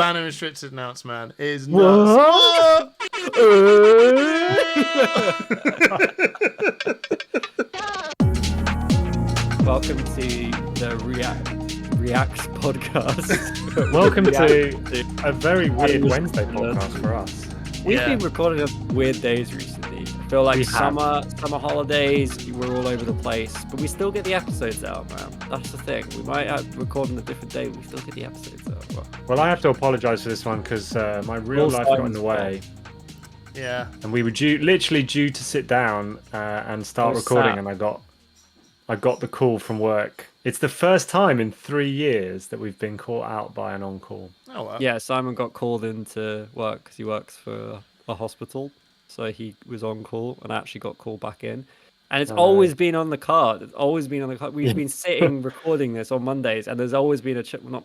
banner restricted announced, man. It is nuts. What? Welcome to the Reacts podcast. Welcome to a very weird Wednesday podcast for us. We've been recording on weird days recently. I feel like summer holidays, we're all over the place, but we still get the episodes out, man. That's the thing. We might have recorded on a different day, but we still get the episodes out. Well, I have to apologise for this one because my real life got in the way. Yeah. And we were literally due to sit down and start recording, and I got the call from work. It's the first time in 3 years that we've been caught out by an on-call. Oh, wow. Yeah, Simon got called into work because he works for a hospital. So he was on call and actually got called back in. And it's always been on the card. It's always been on the card. We've been sitting recording this on Mondays, and there's always been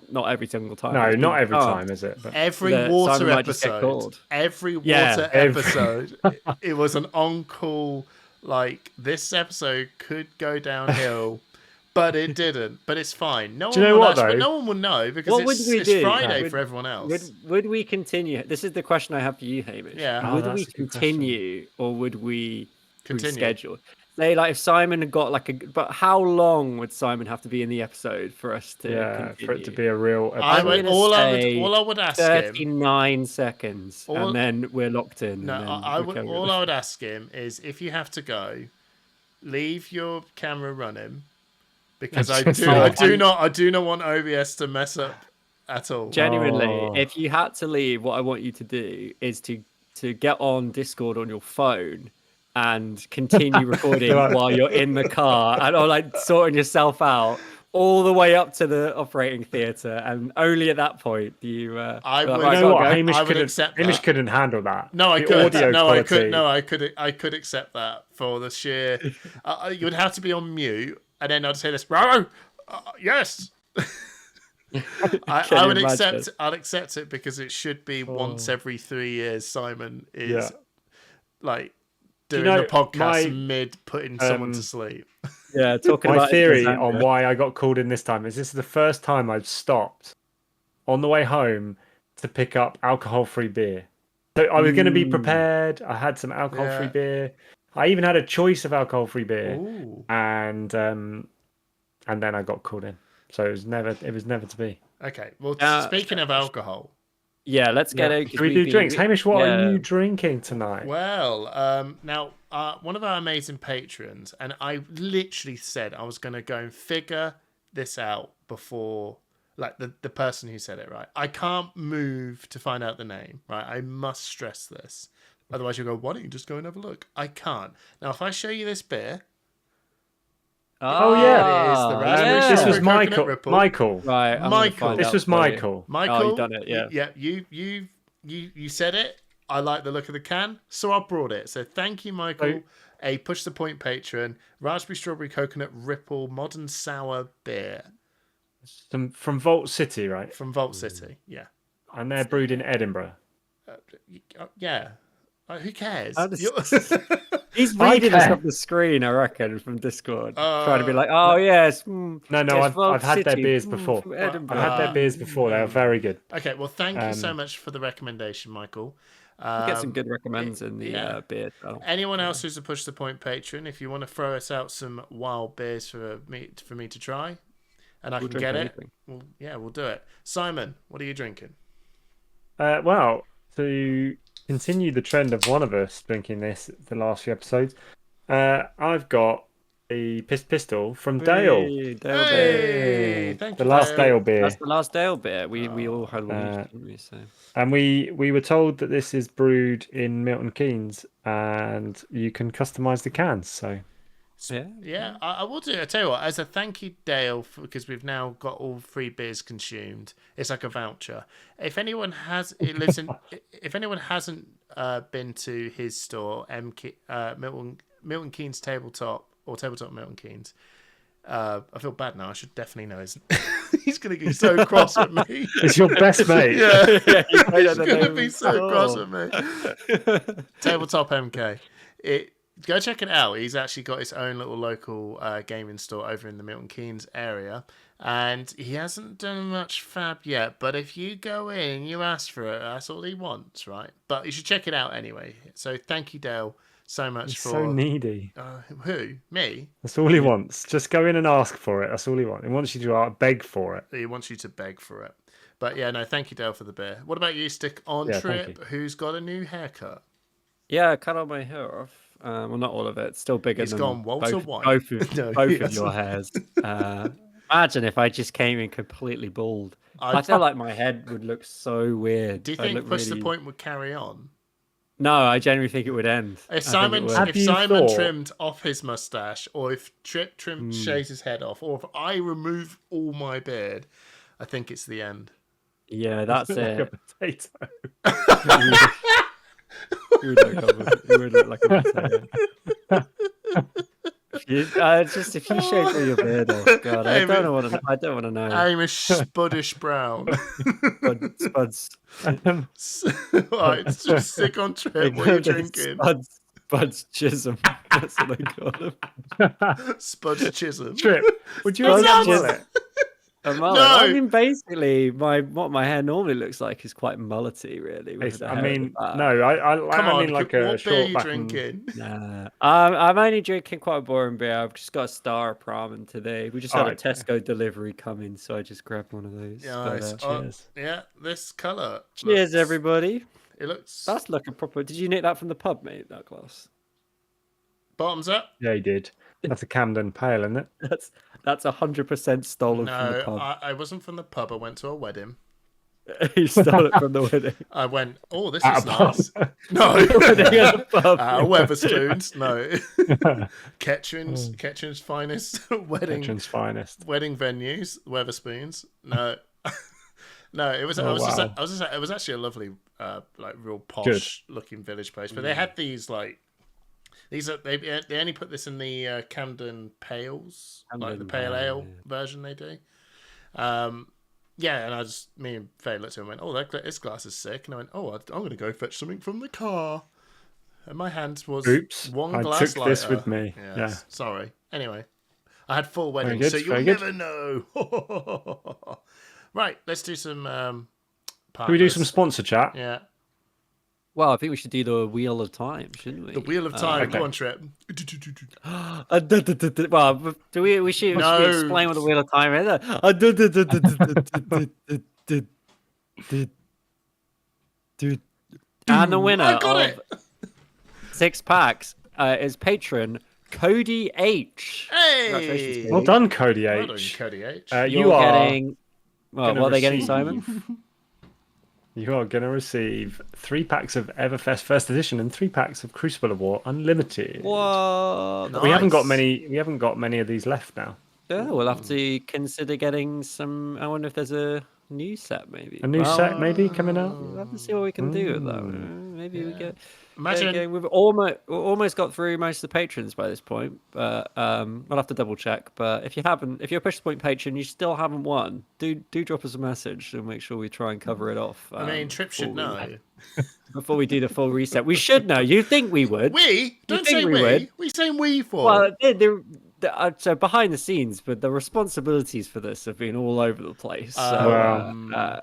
not every single time. No, not every time, is it? But every water episode. Every water episode. It was an on-call. Like, this episode could go downhill, but it didn't. But it's fine. No one will know because it's Friday for everyone else. Would we continue? This is the question I have for you, Hamish. Yeah. Would we continue or would we reschedule? Say, like, if Simon had got but how long would Simon have to be in the episode for us to continue? For it to be a real episode? all I would ask 39 seconds, and then we're locked in. No, all I would ask him is, if you have to go, leave your camera running, because I do not want OBS to mess up at all. Genuinely, if you had to leave, what I want you to do is to get on Discord on your phone and continue recording while you're in the car or like sorting yourself out all the way up to the operating theatre, and only at that point do you Hamish couldn't handle that. No, I could. I could accept that for the sheer you would have to be on mute, and then I'd say this, yes. I would accept. I'd accept it because it should be once every 3 years. Simon is like doing the podcast mid putting someone to sleep. Yeah, talking my about theory on why I got called in this time is this is the first time I've stopped on the way home to pick up alcohol-free beer. So I was going to be prepared. I had some alcohol-free beer. I even had a choice of alcohol-free beer. Ooh. And then I got called in. So it was never to be. Okay. Well, speaking of alcohol. Yeah, let's get it. Can we do drinks? Hamish, what are you drinking tonight? Well, now, one of our amazing patrons, and I literally said I was going to go and figure this out before, like, the person who said it, right? I can't move to find out the name, right? I must stress this. Otherwise you'll go, why don't you just go and have a look? I can't. Now, if I show you this beer... Oh yeah, it is the raspberry This was Michael. Right, Michael. This was Michael. Michael, you've done it. Yeah. Yeah. You said it. I like the look of the can, so I brought it. So thank you, Michael. A Push the Point patron. Raspberry strawberry coconut ripple modern sour beer. From Vault City, right? From Vault City. Yeah. And they're brewed in Edinburgh. Yeah. Who cares? He's reading us off the screen, I reckon, from Discord, trying to be like, "Oh yes." No, I've had their beers before. I've had their beers before. They are very good. Okay, well, thank you so much for the recommendation, Michael. Get some good recommends in the beer. Anyone else who's a Push the Point patron, if you want to throw us out some wild beers for me to try, and I can get anything. We'll do it. Simon, what are you drinking? Well, to continue the trend of one of us drinking this the last few episodes, I've got a pistol from Dale. Hey, thank you, the last Dale beer. That's the last Dale beer. We all had one, didn't we? So. And we were told that this is brewed in Milton Keynes, and you can customize the cans. So yeah, I will do it. I tell you what, as a thank you, Dale, because we've now got all 3 beers consumed. It's like a voucher. If anyone hasn't been to his store, Milton Keynes Tabletop or Tabletop Milton Keynes, I feel bad now. I should definitely know his. He's going to be so cross with me. It's your best mate. Yeah, he's going to be so cross with me. Tabletop MK. Go check it out. He's actually got his own little local gaming store over in the Milton Keynes area. And he hasn't done much fab yet, but if you go in and you ask for it, that's all he wants, right? But you should check it out anyway. So thank you, Dale, so much He's for... so needy. Who? Me? That's all he wants. Just go in and ask for it. That's all he wants. He wants you to beg for it. He wants you to beg for it. But yeah, no, thank you, Dale, for the beer. What about you, Stick on Yeah, thank Trip, who's got a new haircut? Yeah, I cut all my hair off. Well, not all of it. It's still bigger He's than gone Walter White. both of, No, both he of your hasn't. hairs. Imagine if I just came in completely bald. I feel like my head would look so weird. Do you I'd think look Push the really... Point would carry on? No, I genuinely think it would end. If Simon, Have you thought- trimmed off his mustache, or if Trip shaves his head off, or if I remove all my beard, I think it's the end. Yeah, that's Like a it. potato. You would look like a potato. Just if you shave all your beard off, God, I don't want to know. I'm a spuddish brown. Spuds. Alright, just Stick on Trip. What are you drinking? Spuds Chisholm. That's what I call them. Spuds Chisholm. Trip. Would you Spuds like Chisholm. mullet? A mullet. No. I mean, basically, what my hair normally looks like is quite mullety, really. With the I hair at mean, the back. no, Come I on, mean like what beer a are short you back. drinking? Nah. I'm only drinking quite a boring beer. I've just got a Star of Ramen today. We just had a Okay. Tesco delivery come in, so I just grabbed one of those. Nice. But, Cheers. Yeah, this colour. cheers, everybody. It looks... That's looking proper. Did you nick that from the pub, mate? That glass. Bottoms up. Yeah, he did. That's a Camden Pale, isn't it? That's 100% stolen from the No, pub. I wasn't from the pub. I went to a wedding. He stole it from the wedding. I went, oh, this At is a pub. nice. No. Wedding at the pub. Weatherspoons. No. Kettring's finest wedding Veterans finest. wedding venues. Weatherspoons. No. No, it was. Oh, wow. It was actually a lovely, like real posh looking village place. But they had these like, they only put this in the Camden Pales, like the Camden pale Pale, ale yeah. version they do. Yeah, and me and Faye looked at him and went, "Oh, this glass is sick." And I went, "Oh, I'm going to go fetch something from the car." And my hand was Oops, one I glass took this lighter. with me. Yes, Yeah. Sorry. Anyway, I had 4 weddings, good, so you'll very good. never know. Right, let's do some Can we do partners. some sponsor chat? Yeah. Well, I think we should do the Wheel of Time, shouldn't we? The Wheel of Time. okay. Go on, Trip. Well, we should No. explain what the Wheel of Time is. And the winner I got of it. 6 packs is patron Cody H. Congratulations, Hey. Cody. Well done, Cody Well done, H. Cody H. You You're are getting. Well, gonna what are they getting, receive- Simon? You are going to receive 3 packs of Everfest First Edition and 3 packs of Crucible of War Unlimited. What? No. We haven't got Nice. many. We haven't got many of these left now. Yeah, we'll have to consider getting some. I wonder if there's a new set, maybe. A new set maybe coming out. We'll have to see what we can do with that. Maybe we get. Imagine. We've almost got through most of the patrons by this point, but we'll have to double check. But if you're a Push the Point patron, you still haven't won, do drop us a message and make sure we try and cover it off. I mean, Trip should know. Before we do the full reset. We should know. You think we would? We don't think say we we. would? We say we for. Well, so behind the scenes, but the responsibilities for this have been all over the place. So,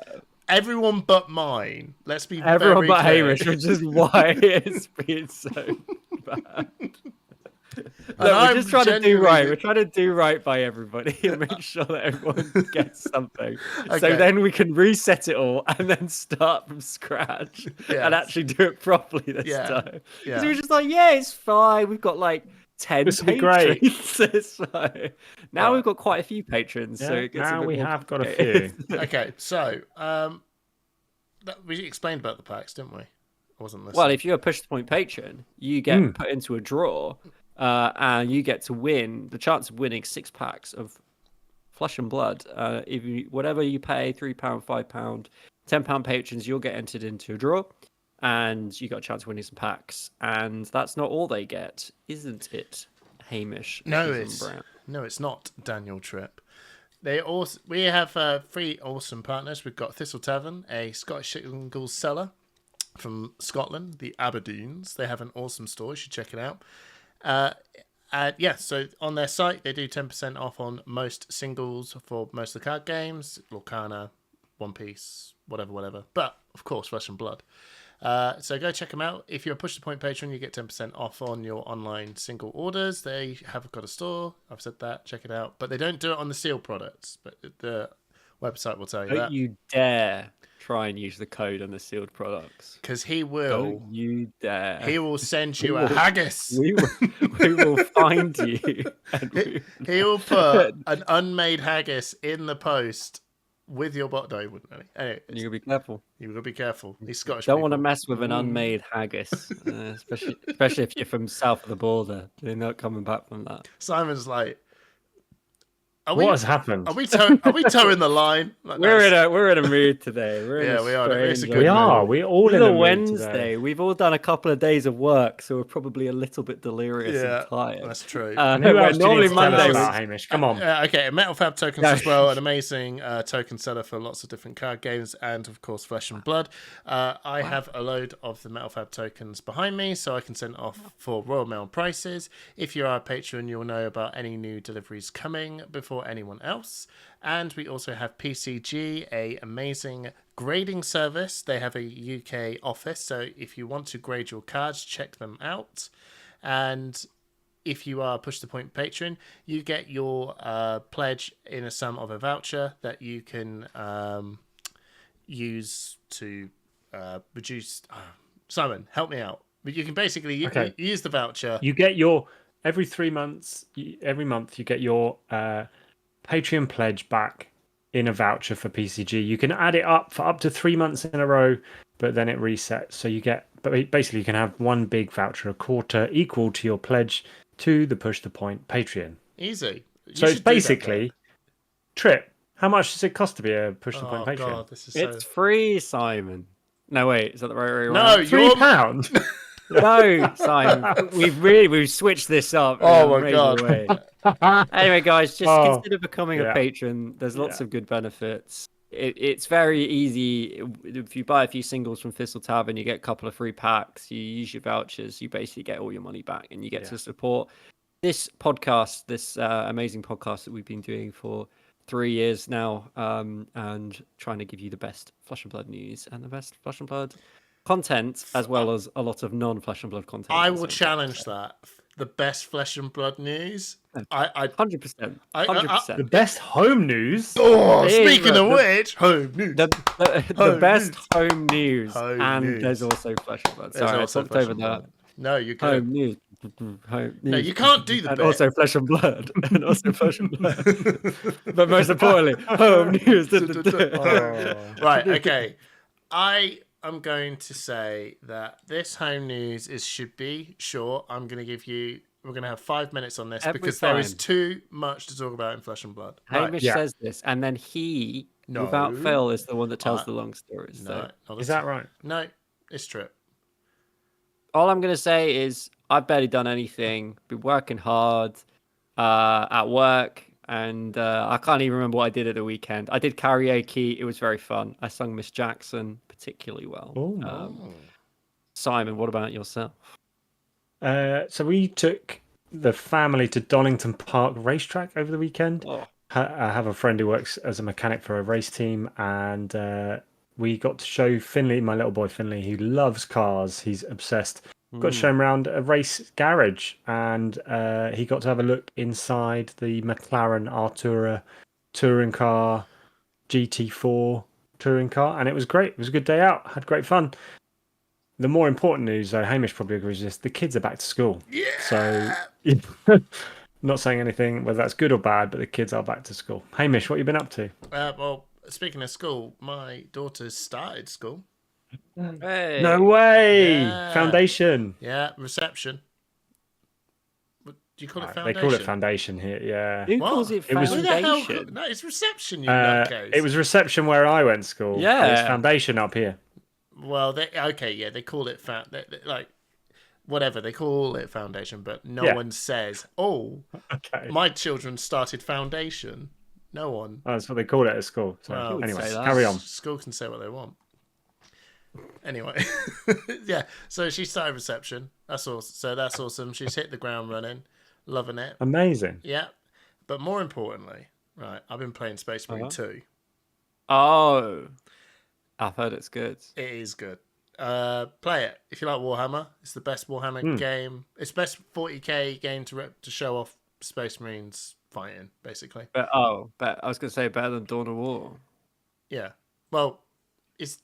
Everyone but mine. Let's be everyone very but clear. Hamish, which is why it's been so bad. Look, we're I'm just trying to do genuinely- right. We're trying to do right by everybody and make sure that everyone gets something. So Okay. then we can reset it all and then start from scratch Yes. and actually do it properly this Yeah. time. Yeah. So we're just like, yeah, it's fine. We've got like 10 This will be great. patrons. It's fine. Now Right. we've got quite a few patrons. So Yeah, it gets a now bit we more have got a complicated. few. Okay, so we explained about the packs, didn't we? I wasn't listening. Well, if you're a Push the Point patron, you get put into a draw, and you get to win the chance of winning 6 packs of Flesh and Blood. If you whatever you pay, £3, £5, £10 patrons, you'll get entered into a draw, and you got a chance of winning some packs. And that's not all they get, isn't it, Hamish? No, Susan it's not, Daniel Tripp. We have 3 awesome partners. We've got Thistle Tavern, a Scottish singles seller from Scotland, the Aberdeens. They have an awesome store. You should check it out. So on their site, they do 10% off on most singles for most of the card games, Lorcana, One Piece, whatever. But, of course, Flesh and Blood. So go check them out. If you're a Push the Point patron, you get 10% off on your online single orders. They have got a store. I've said that. Check it out. But they don't do it on the sealed products. But the website will tell you that. Don't you dare try and use the code on the sealed products. Because he will. Don't you dare. He will send you a haggis. We will find you. He will put an unmade haggis in the post with your bot. No, he wouldn't really. Anyway, You gotta be careful. you gotta be careful. He's Scottish. Don't want to people. mess with an unmade haggis, especially if you're from south of the border. You're not coming back from that. Simon's like, What has happened? Are we towing the line? Like, We're in a mood today. We are. It's a good We are. We're all in It's a a mood Wednesday. today. We've all done a couple of days of work, so we're probably a little bit delirious and tired. That's true. And who else do you normally need to tell us Monday about, Hamish? Come on. Okay, Metal Fab Tokens as well, an amazing token seller for lots of different card games, and of course Flesh and Blood. I have a load of the Metal Fab tokens behind me, so I can send off for Royal Mail prices. If you are a patron, you'll know about any new deliveries coming before anyone else. And we also have PCG, a amazing grading service. They have a UK office, so if you want to grade your cards, check them out. And if you are Push the Point patron, you get your pledge in a sum of a voucher that you can use to reduce. Simon, help me out. But you can basically use the voucher. You get your every 3 months. Every month you get your Patreon pledge back in a voucher for PCG. You can add it up for up to 3 months in a row, but then it resets. So you get, but basically you can have one big voucher a quarter equal to your pledge to the Push the Point Patreon. Easy. So it's basically Trip. How much does it cost to be a Push the Point Patreon? God, this is It's free, Simon. No, wait, is that the right way around? No, £3. No, Simon. We've switched this up. Oh my God. Anyway, guys, just consider becoming yeah. a patron. There's lots of good benefits. It's very easy. If you buy a few singles from Thistle Tavern, you get a couple of free packs. You use your vouchers. You basically get all your money back, and you get to support this podcast, this amazing podcast that we've been doing for 3 years now, and trying to give you the best Flesh and Blood news and the best Flesh and Blood content, as well as a lot of non-Flesh and Blood content. I will challenge that. The best Flesh and Blood news. 100%. The best home news. Oh, speaking of which, home news. The best home news. Home and news. there's also Flesh and Blood. There's Sorry, I also talked Flesh over and that. Blood. No, you Home can't. news. Home No, news. you can't do the And bit. also Flesh and Blood. And also Flesh and Blood. But most importantly, home news. Right, okay. I'm going to say that this home news should be short. We're going to have 5 minutes on this because there is too much to talk about in Flesh and Blood. Hamish says this, and then he, without fail, is the one that tells the long stories. No, Is that right? No, it's Trip. All I'm going to say is I've barely done anything. Been working hard at work, and I can't even remember what I did at the weekend. I did karaoke. It was very fun. I sung Miss Jackson particularly well. Simon, what about yourself? So we took the family to Donington Park racetrack over the weekend. I have a friend who works as a mechanic for a race team, and we got to show Finley, my little boy Finley, who loves cars. He's obsessed. Got to show him around a race garage, and he got to have a look inside the McLaren Artura touring car, GT4 touring car, and it was great. It was a good day out. Had great fun. The more important news, though, Hamish probably agrees with this, the kids are back to school. Yeah. So, not saying anything whether that's good or bad, but the kids are back to school. Hamish, what have you been up to? Well, speaking of school, my daughter's started school. Hey. No way! Yeah. Foundation. Yeah, reception. What, do you call it foundation? They call it foundation here, yeah. Who What? calls it It was- Who the hell? foundation? No, it's reception, you nutcase. It was reception where I went to school. Yeah. It's foundation up here. Well, they call it like whatever they call it foundation, but no Yeah. one says, "Oh, Okay. my children started foundation." No one. Oh, that's what they call it at school. So, Well, anyway, say that. carry on. School can say what they want. Anyway, yeah. So she started reception. That's awesome. So that's awesome. She's hit the ground running. loving it. Amazing. Yeah, but more importantly, right, I've been playing Space Marine 2. Oh, I've heard it's good. It is good. Play it if you like Warhammer. It's the best Warhammer game. It's the best 40k game to show off Space Marines fighting, basically. But I was gonna say better than Dawn of War. Yeah. Well, it's.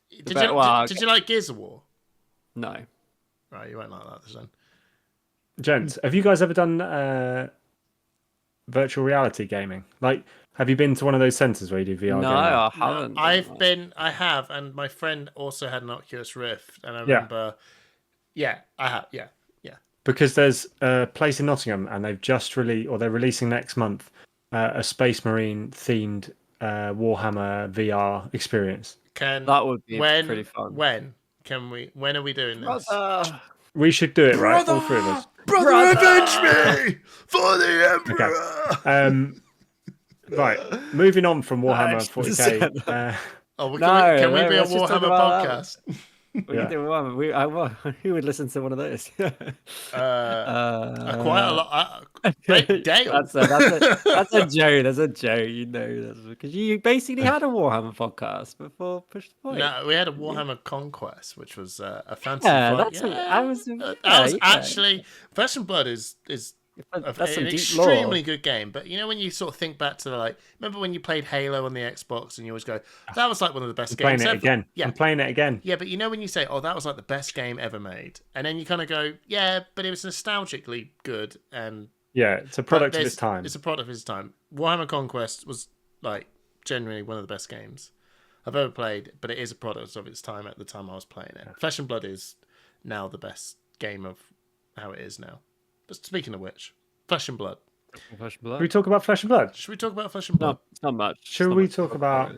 Did you like Gears of War? No. Right, you won't like that then. Gents, have you guys ever done virtual reality gaming? Like, have you been to one of those centres where you do VR No, gaming? I haven't. I have, and my friend also had an Oculus Rift, and I remember. Yeah, I have. Yeah. Because there's a place in Nottingham, and they've just they're releasing next month a Space Marine themed Warhammer VR experience. That would be pretty fun. When are we doing this? We should do it, right? All three of us. Brother, avenge me for the Emperor. Okay. Right, moving on from Warhammer 40k. Can we be a Warhammer podcast? We can do Warhammer. Who would listen to one of those? Quite a lot. Dale. That's a joke. That's a joke. You know, because you basically had a Warhammer podcast before Push the Point. No, we had a Warhammer Conquest, which was a fantasy. Actually, Flesh and Blood is an extremely good game. But you know, when you sort of think back to remember when you played Halo on the Xbox and you always go, that was like one of the best games ever. I'm playing it again. Yeah, but you know when you say, oh, that was like the best game ever made, and then you kind of go, yeah, but it was nostalgically good, and yeah, it's a product of its time. It's a product of its time. Warhammer Conquest was genuinely one of the best games I've ever played, but it is a product of its time at the time I was playing it. Flesh and Blood is now the best game of how it is now. But speaking of which, Flesh and Blood. Should we talk about Flesh and Blood? Should we talk about Flesh and Blood? No, not much. Should we talk about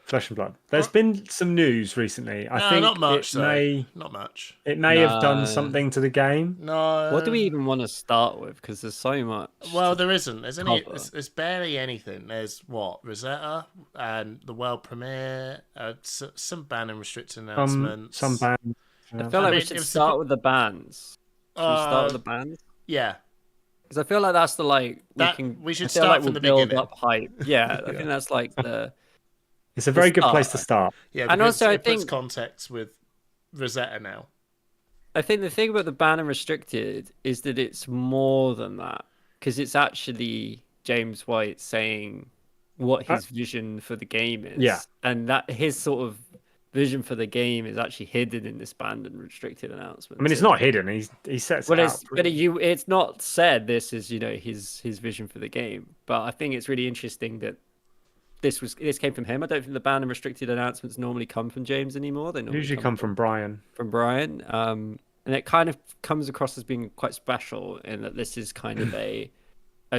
Flesh and Blood? There's been some news recently. I think not much. Not much. It may have done something to the game. No. What do we even want to start with? Because there's so much. Well, there isn't. There's barely anything. There's Rosetta and the world premiere. Some ban and restricted announcements. Some ban. I feel like we should start with the bans. Should we start with the bans? Yeah. Because I feel like that's we should start from the beginning. Up hype. Yeah, I think that's the. It's a very good place to start. Yeah, and also I think puts context with Rosetta now. I think the thing about the ban and restricted is that it's more than that, because it's actually James White saying what his vision for the game is. Yeah, and that his sort of vision for the game is actually hidden in this banned and restricted announcement. I mean, it's not hidden. He sets it out. It's not said this is his vision for the game. But I think it's really interesting that this came from him. I don't think the banned and restricted announcements normally come from James anymore. They usually come from Brian. And it kind of comes across as being quite special in that this is kind of a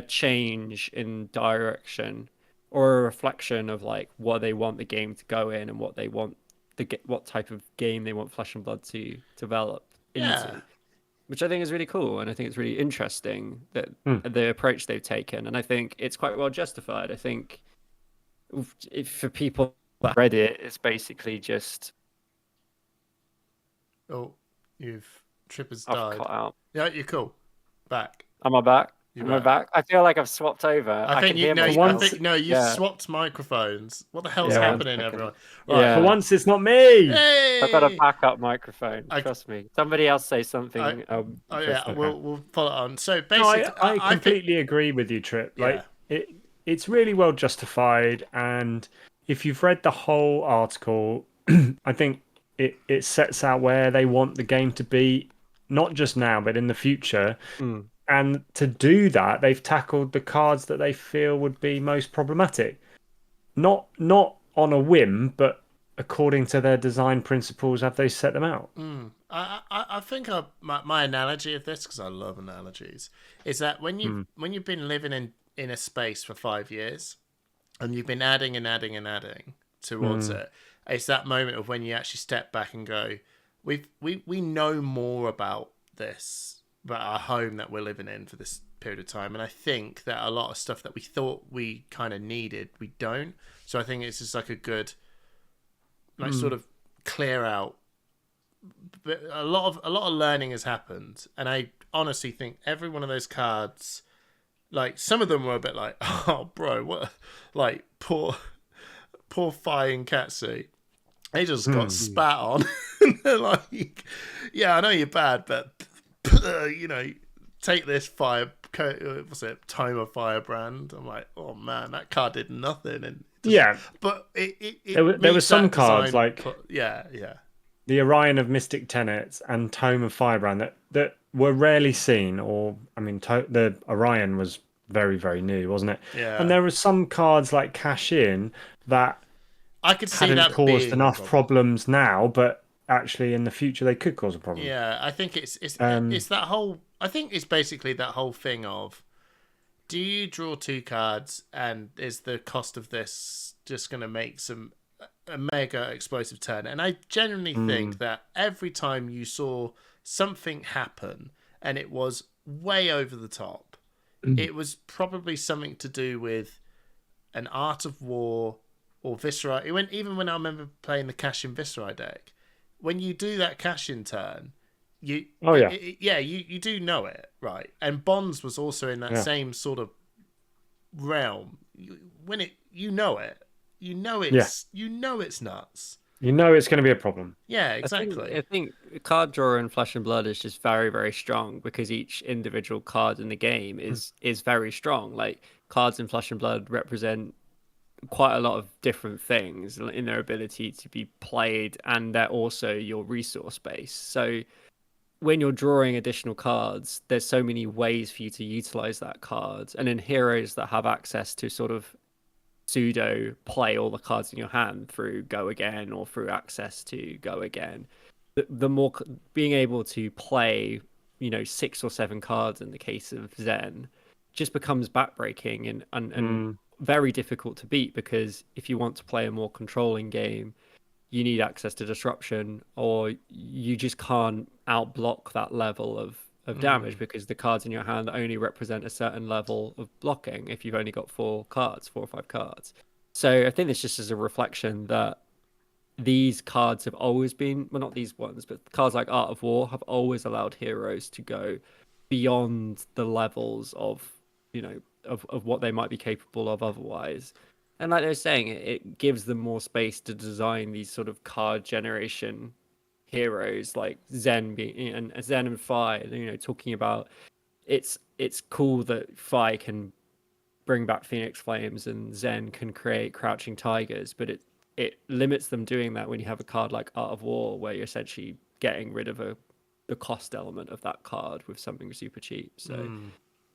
change in direction or a reflection of what they want the game to go in and what they want what type of game they want Flesh and Blood to develop into, which I think is really cool, and I think it's really interesting that the approach they've taken, and I think it's quite well justified. I think if for people that read it, it's basically just Tripper's I've died. cut out. Yeah, you're cool. Back. Am I back? Am I back? I feel like I've swapped over. I think you swapped microphones. What the hell's happening, everyone? Right. For once, it's not me. Hey! I've got a backup microphone. Trust me. Somebody else say something. We'll follow on. So basically, I completely agree with you, Trip. It's really well justified, and if you've read the whole article, I think it sets out where they want the game to be, not just now, but in the future. And to do that, they've tackled the cards that they feel would be most problematic. Not on a whim, but according to their design principles, have they set them out? I think my analogy of this, because I love analogies, is that when you've been living in a space for 5 years, and you've been adding and adding and adding towards it, it's that moment of when you actually step back and go, we know more about this. But our home that we're living in for this period of time. And I think that a lot of stuff that we thought we kind of needed, we don't. So I think it's just a good, sort of clear out but a lot of learning has happened, and I honestly think every one of those cards, like some of them were a bit like, oh, bro, what, like poor Fi and Katsu. They just got spat on. They're like, yeah, I know you're bad, but take this what's it, Tome of Firebrand. I'm like, oh man, that card did nothing. And but there were some cards like yeah, the Orion of Mystic Tenets and Tome of Firebrand that were rarely seen. Or I mean, the Orion was very, very new, wasn't it? Yeah. And there were some cards like Cash In that I could see hadn't that caused being enough problems now, but actually in the future they could cause a problem. Yeah, I think it's that whole. I think it's basically that whole thing of, do you draw 2 cards and is the cost of this just going to make a mega explosive turn? And I genuinely think that every time you saw something happen and it was way over the top, it was probably something to do with an Art of War or Viscera. Even when I remember playing the Cash-In Viscera deck, when you do that Cash-In turn, you do know it, right? And Bonds was also in that same sort of realm. You know it's nuts. You know it's going to be a problem. Yeah, exactly. I think card draw in Flesh and Blood is just very, very strong because each individual card in the game is very strong. Like cards in Flesh and Blood represent quite a lot of different things in their ability to be played, and they're also your resource base. So when you're drawing additional cards, there's so many ways for you to utilize that card. And in heroes that have access to sort of pseudo play all the cards in your hand through Go Again or through access to Go Again, the more being able to play 6 or 7 cards in the case of Zen just becomes backbreaking and very difficult to beat, because if you want to play a more controlling game, you need access to disruption, or you just can't outblock that level of damage because the cards in your hand only represent a certain level of blocking if you've only got 4 or 5 cards. So I think this just is a reflection that these cards have always been, well, not these ones, but cards like Art of War have always allowed heroes to go beyond the levels of what they might be capable of otherwise. And like they were saying, it gives them more space to design these sort of card generation heroes like Zen and Fi. Talking about it's cool that Fi can bring back Phoenix Flames and Zen can create Crouching Tigers, but it limits them doing that when you have a card like Art of War, where you're essentially getting rid of the cost element of that card with something super cheap. So.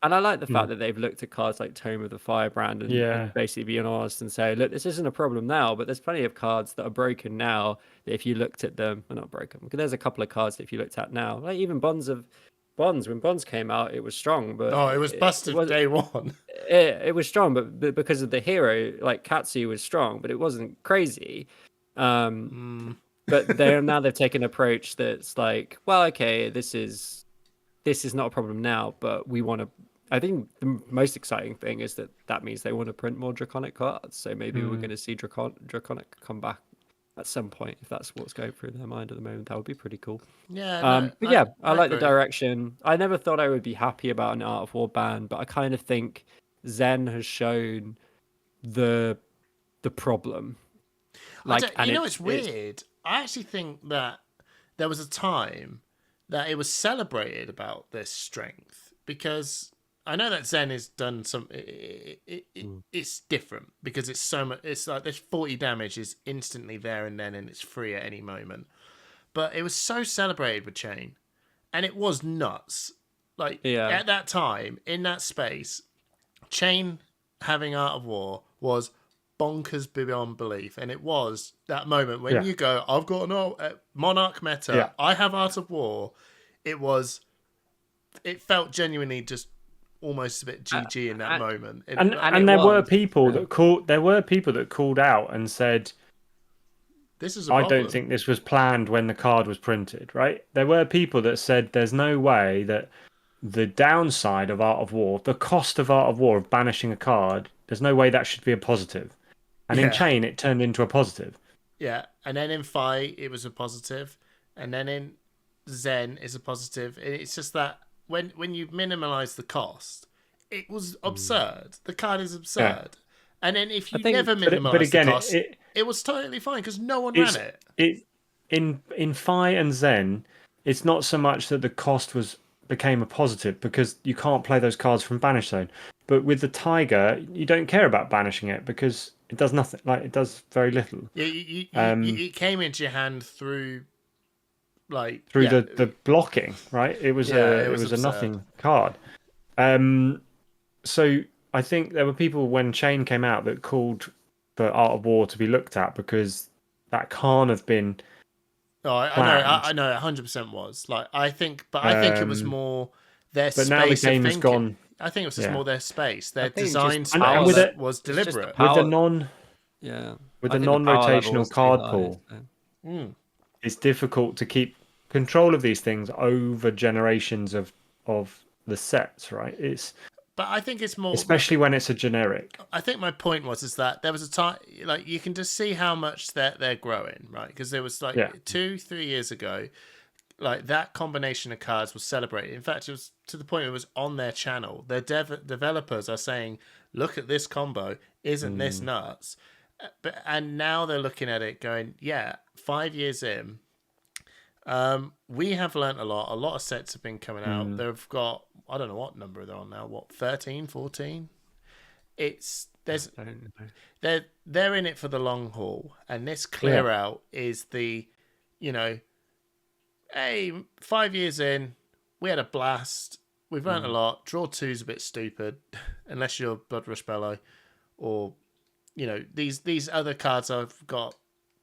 And I like the fact that they've looked at cards like Tome of the Firebrand and basically being honest and say, look, this isn't a problem now, but there's plenty of cards that are broken now that if you looked at them, well, not broken, because there's a couple of cards that if you looked at now, like even Bonds, when Bonds came out, it was strong, but it was busted day one. It was strong, but because of the hero, like Katsu was strong, but it wasn't crazy. But they've taken an approach that's like, well, okay, this is not a problem now, but we want to. I think the most exciting thing is that means they want to print more Draconic cards. So maybe we're going to see Draconic come back at some point, if that's what's going through their mind at the moment. That would be pretty cool. Yeah. I like the direction. I never thought I would be happy about an Art of War ban, but I kind of think Zen has shown the problem. It's weird. I actually think that there was a time that it was celebrated about this strength, because I know that Zen has done some. It's different because it's so much. It's like this 40 damage is instantly there and then, and it's free at any moment. But it was so celebrated with Chain, and it was nuts. Like at that time in that space, Chain having Art of War was bonkers beyond belief, and it was that moment when you go, I've got an Monarch meta, I have Art of War. It felt genuinely just almost a bit GG in that moment. And there were people that called out and said, this is a problem. I don't think this was planned when the card was printed, right? There were people that said there's no way that the downside of Art of War, the cost of Art of War of banishing a card, there's no way that should be a positive. And in Chain, it turned into a positive. Yeah, and then in Fi, it was a positive. and then in Zen is a positive. It's just that when you minimize the cost, it was absurd. The card is absurd. And then if you never minimize the cost, it was totally fine because no one ran it. In Fi and Zen, it's not so much that the cost became a positive because you can't play those cards from Banish Zone. But with the Tiger, you don't care about banishing it because it does nothing. Like it does very little. Yeah, it came into your hand through the blocking, right? It was a nothing card. So I think there were people when Chain came out that called for Art of War to be looked at because that can't have been. Oh, I know, 100% was. Like I think it was more their space. But now the game has gone. I think it was just more their space. Their design space was deliberate. With the non-rotational card pool, it's difficult to keep control of these things over generations of the sets, right? But I think it's more, especially when it's a generic. I think my point is that there was a time, like you can just see how much they're growing, right? Because there was 2-3 years ago, like that combination of cards was celebrated. In fact, it was to the point it was on their channel. Their developers are saying, "Look at this combo! Isn't this nuts?" And now they're looking at it, going, "Yeah, 5 years in, we have learnt a lot. A lot of sets have been coming out. They've got, I don't know what number they're on now. What 13, 14? They're in it for the long haul, and this clear out is the, hey, 5 years in, we had a blast. We've learnt a lot. Draw 2's a bit stupid, unless you're Blood Rush Bellow, or these other cards I've got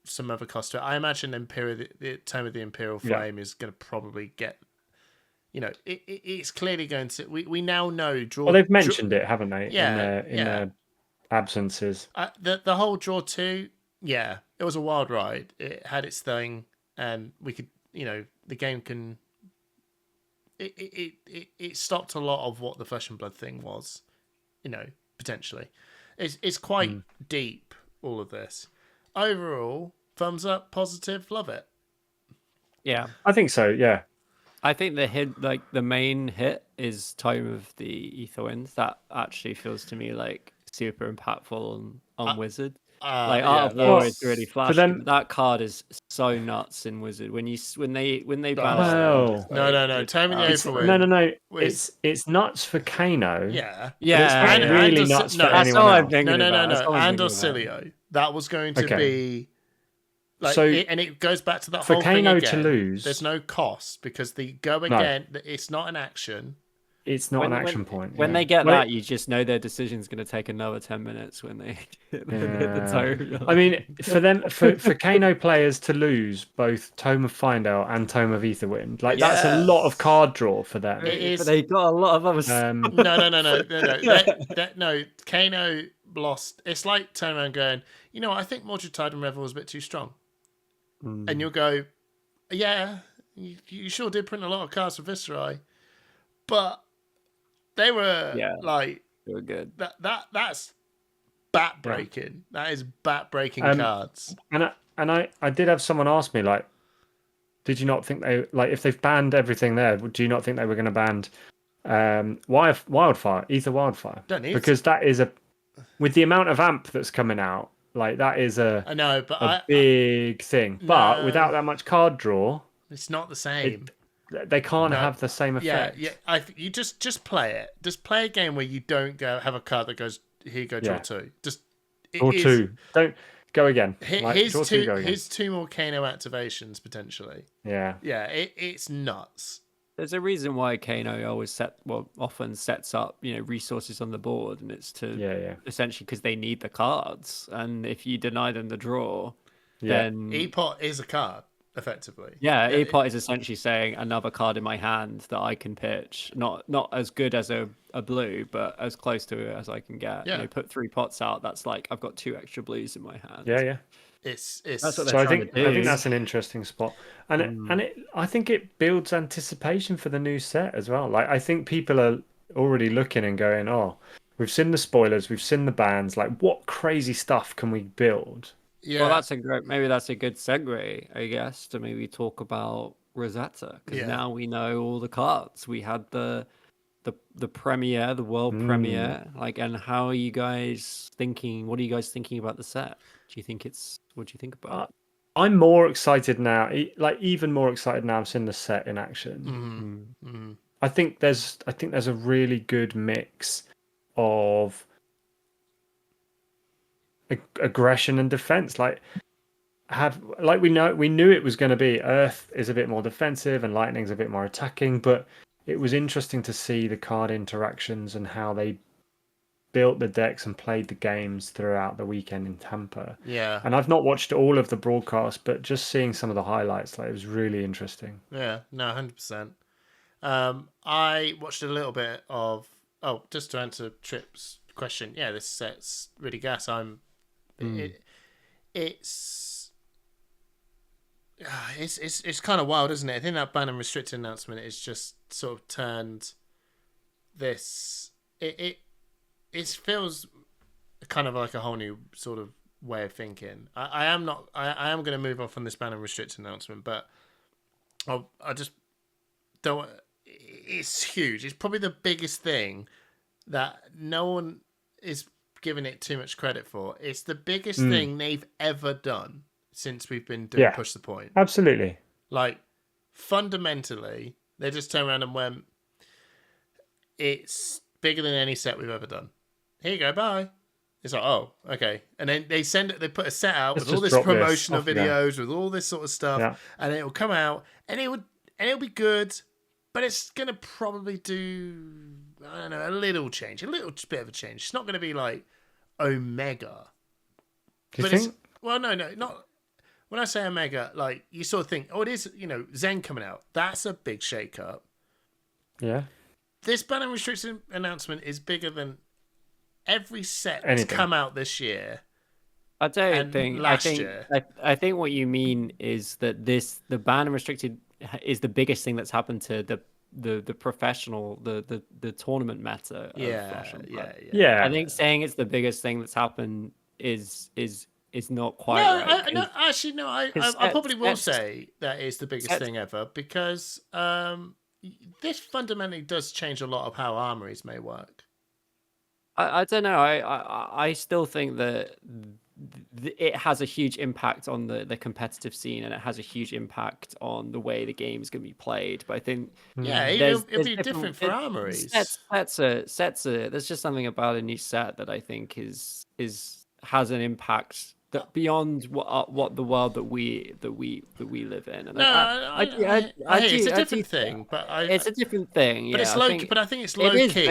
some other cost to it. I imagine the Tome of the Imperial Flame is going to probably get. It's clearly going to. We now know draw. Well, they've mentioned it, haven't they? Yeah, in their absences. The whole draw 2, it was a wild ride. It had its thing, and we could, the game can. It stopped a lot of what the Flesh and Blood thing was, potentially. It's quite deep, all of this. Overall, thumbs up, positive, love it. Yeah, I think so. Yeah, I think the hit, like the main hit, is Tome of the Aetherwinds. That actually feels to me like super impactful on Wizard. Art of War is really flashy. But that card is so nuts in Wizard. When they balance. No. Tome of the Aetherwinds. No. It's nuts for Kano. Yeah. It's really nuts for anyone else. No. And Orsilio. That was going to be. And it goes back to that whole thing again. For Kano to lose, there's no cost because the go again. It's not an action. It's not an action point. When they get that, you just know their decision's going to take another 10 minutes when they hit the tome. I mean, for Kano players to lose both Tome of Findale and Tome of Aetherwind, that's a lot of card draw for them. It is. But they got a lot of other. No. Kano lost. It's like turning around going, I think Mordred Tide and Revel was a bit too strong. And you'll go, yeah, you sure did print a lot of cards for Viscerai, but they were they were good. That's bat breaking. That is bat breaking cards. And I did have someone ask me did you not think they if they've banned everything there? Do you not think they were going to ban Wildfire, Ether Wildfire? Don't need because that is with the amount of amp that's coming out. That is a big thing, but without that much card draw, it's not the same. They can't have the same effect. Yeah. You just play it. Just play a game where you don't have a card that goes here. You go draw 2. Just draw 2. Don't go again. Here's 2 more Kano activations potentially. Yeah. It's nuts. There's a reason why Kano often sets up, resources on the board, and it's to essentially because they need the cards, and if you deny them the draw, then E-Pot is a card effectively. Yeah, E-Pot is essentially saying another card in my hand that I can pitch, not as good as a blue, but as close to it as I can get. Yeah. Put 3 pots out. That's like I've got 2 extra blues in my hand. Yeah. It's that's what so I think that's an interesting spot, and I think it builds anticipation for the new set as well. I think people are already looking and going, "Oh, we've seen the spoilers, we've seen the bans. What crazy stuff can we build?" Well, maybe that's a good segue, I guess, to maybe talk about Rosetta, because now we know all the cards. We had the premiere, the world premiere, like, and how are you guys thinking? What are you guys thinking about the set? What do you think about it? I'm more excited now, like even more excited now. I've seen the set in action. I think there's a really good mix of aggression and defense. We knew it was going to be Earth is a bit more defensive and Lightning's a bit more attacking, but it was interesting to see the card interactions and how they built the decks and played the games throughout the weekend in Tampa. Yeah. And I've not watched all of the broadcast, but just seeing some of the highlights, like, it was really interesting. Yeah, no, 100%. I watched a little bit of. Oh, just to answer Trip's question, yeah, this set's really gas. It's kind of wild, isn't it? I think that ban and restricted announcement is just sort of turned this. It feels kind of like a whole new sort of way of thinking. I am going to move on from this ban and restricted announcement, but I just don't. It's huge. It's probably the biggest thing that no one is giving it too much credit for. It's the biggest thing they've ever done since we've been doing Push the Point. Absolutely. Like, fundamentally, they just turned around and went, it's bigger than any set we've ever done. Here you go, bye. It's like, oh, okay. And then they put a set out with all this promotional videos, with all this sort of stuff, and it'll come out, and it'll be good, but it's going to probably do, I don't know, a little bit of a change. It's not going to be like Omega. Do you think? Well, no, not. When I say Omega, like, you sort of think, oh, it is, Zen coming out. That's a big shake-up. Yeah. This ban and restriction announcement is bigger than every set that's come out this year. I think what you mean is that the ban and restricted is the biggest thing that's happened to the professional, the tournament meta. Yeah. I think saying it's the biggest thing that's happened is not quite right. I probably will say that is the biggest thing ever, because this fundamentally does change a lot of how armories may work. I don't know. I still think that it has a huge impact on the competitive scene, and it has a huge impact on the way the game is going to be played. But I think it'll be different for armories. There's just something about a new set that I think has an impact that beyond what the world that we live in. And it's a different thing, but it's a different thing. But it's low key. But I think it's low key.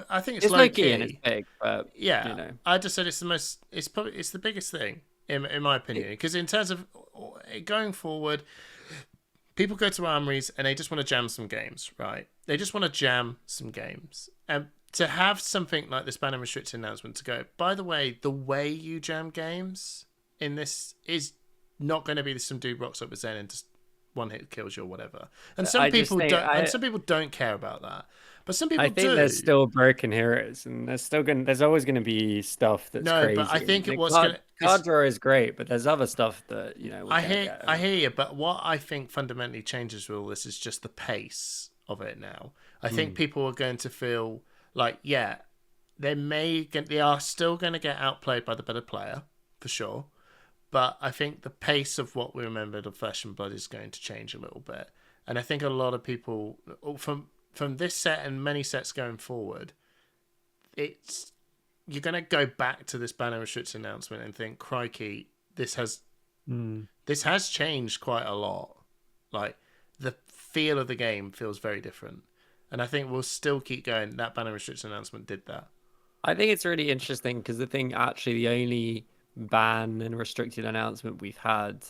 I think it's low key and it's big. But I just said it's the most. It's the biggest thing in my opinion, because in terms of going forward, people go to armories and they just want to jam some games, right? They just want to jam some games, and to have something like this ban and restricted announcement to go, by the way you jam games in this is not going to be some dude rocks up with Zen and just one hit kills you or whatever. And some people don't care about that. But some people do. I think there's still broken heroes, and there's always going to be stuff that's crazy. No, but I think card draw is great, but there's other stuff that I hear you, but what I think fundamentally changes with all this is just the pace of it now. I think people are going to feel like, they are still going to get outplayed by the better player, for sure. But I think the pace of what we remembered of Flesh and Blood is going to change a little bit. And I think a lot of people, from this set and many sets going forward, you're going to go back to this ban and restricted announcement and think, crikey, this has changed quite a lot. Like, the feel of the game feels very different. And I think we'll still keep going. That ban and restriction announcement did that. I think it's really interesting because the only ban and restricted announcement we've had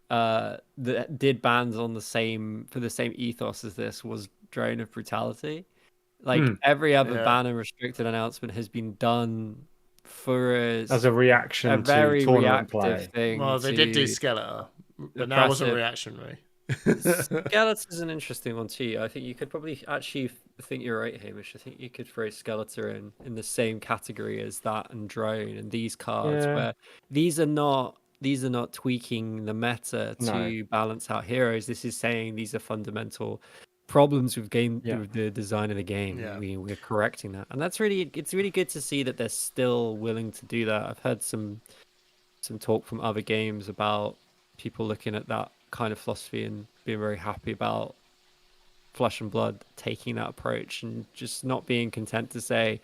that did bans for the same ethos as this was Drone of Brutality. Like every other ban and restricted announcement has been done as a reaction to very tournament play. Thing. Well, they did do Skeletor, but that wasn't reactionary. Skeletor is an interesting one too. I think you could probably I think you're right, Hamish. I think you could throw Skeletor in the same category as that and Drone and these cards, where these are not these are not tweaking the meta to balance out heroes. This is saying these are fundamental problems with with the design of the game. Yeah. We're correcting that, and it's really good to see that they're still willing to do that. I've heard some talk from other games about people looking at that kind of philosophy and being very happy about Flesh and Blood taking that approach and just not being content to say,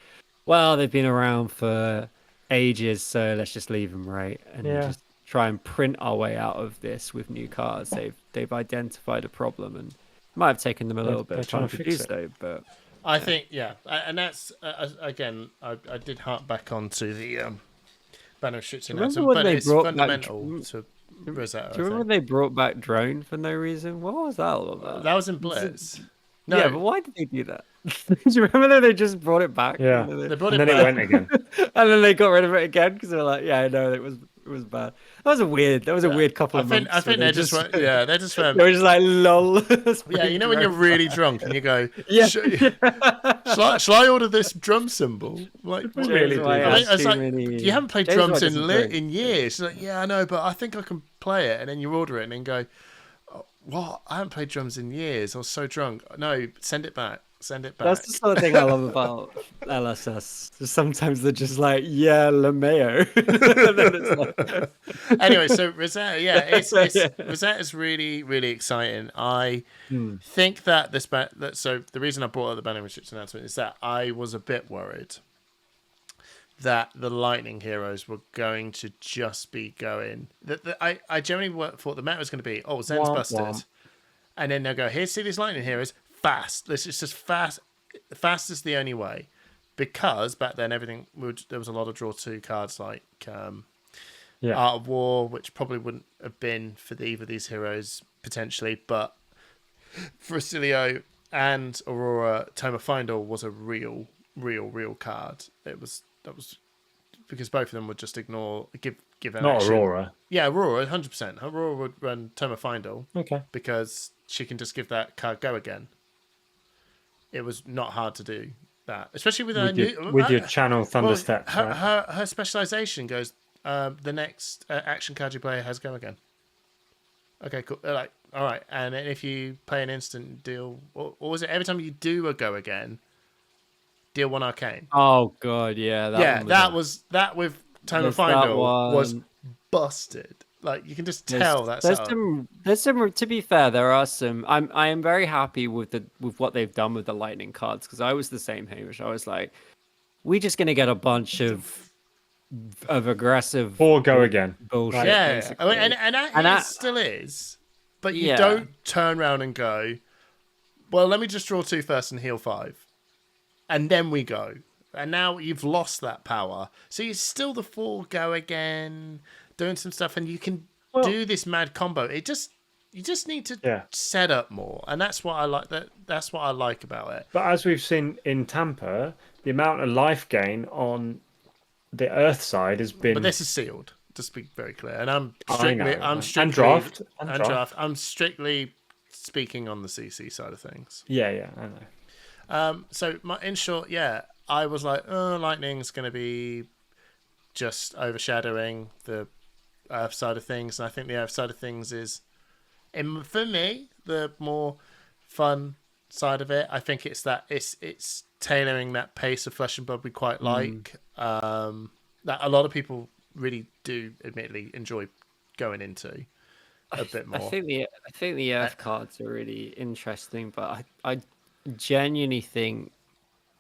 well, they've been around for ages, so let's just leave them, right? And just try and print our way out of this with new cards. They've identified a problem, and it might have taken them a little bit of time to do so, but I think and that's again, I did harp back onto the banner restricted announcement, but it's fundamental to Rosetta. Do you remember when they brought back drone for no reason? What was that all about? That was in Blitz. No. Yeah, but why did they do that? Do you remember that they just brought it back? Yeah, they brought it it back. back. It went again. And then they got rid of it again because they were like, yeah, I know, it was bad. That was a weird couple of months. I think they just went, they were just they were just like, lol. Yeah, you know when you're really drunk and you go, yeah. Shall I order this drum cymbal? Like, really do. It's like, you haven't played drums in years. She's like, yeah, I know, but I think I can play it. And then you order it and then go, oh, what? I haven't played drums in years. I was so drunk. No, send it back. Send it back. That's the sort of thing I love about LSS. Sometimes they're just like, yeah, LeMayo. Anyway, so Rosetta, Rosetta's really, really exciting. I think that so the reason I brought up the banner restriction announcement is that I was a bit worried that the lightning heroes were going to just be going. I generally thought the meta was going to be, Zen's busted, and then they'll go, here, see these lightning heroes. Fast. It's just fast. Fast is the only way, because back then there was a lot of draw 2 cards like Art of War, which probably wouldn't have been for either of these heroes potentially, but for Acilio and Aurora, Tome of Findle was a real card. That was because both of them would just give an Not action. Aurora. Yeah, Aurora, 100%. Aurora would run Tome of Findle. Okay. Because she can just give that card go again. It was not hard to do that, especially with your channel Thunder Steps. Right? Her specialization goes. The next action card you play has go again. Okay, cool. Like, all right, and then if you play an instant, deal, or was it every time you do a go again, deal 1 arcane? Oh god, yeah, that with Tome of Findle was busted. Like, you can just tell there's some. To be fair, there are some. I am very happy with what they've done with the lightning cards, because I was the same, Hamish. I was like, we're just gonna get a bunch of aggressive or go again bullshit. Yeah, I mean, and that still is, but you don't turn around and go, well, let me just draw 2 first and heal 5, and then we go. And now you've lost that power, so you're still the 4 go again. Doing some stuff, and you can do this mad combo. You just need to set up more, and that's what I like. That's what I like about it. But as we've seen in Tampa, the amount of life gain on the Earth side has been. But this is sealed. Just to be very clear, and I'm draft. I'm strictly speaking on the CC side of things. Yeah, I know. So in short, I was like, lightning's going to be just overshadowing the Earth side of things, and I think the Earth side of things is, for me, the more fun side of it. I think it's that it's tailoring that pace of Flesh and Blood we quite like. That a lot of people really do, admittedly, enjoy going into a bit more. I think the Earth cards are really interesting, but I genuinely think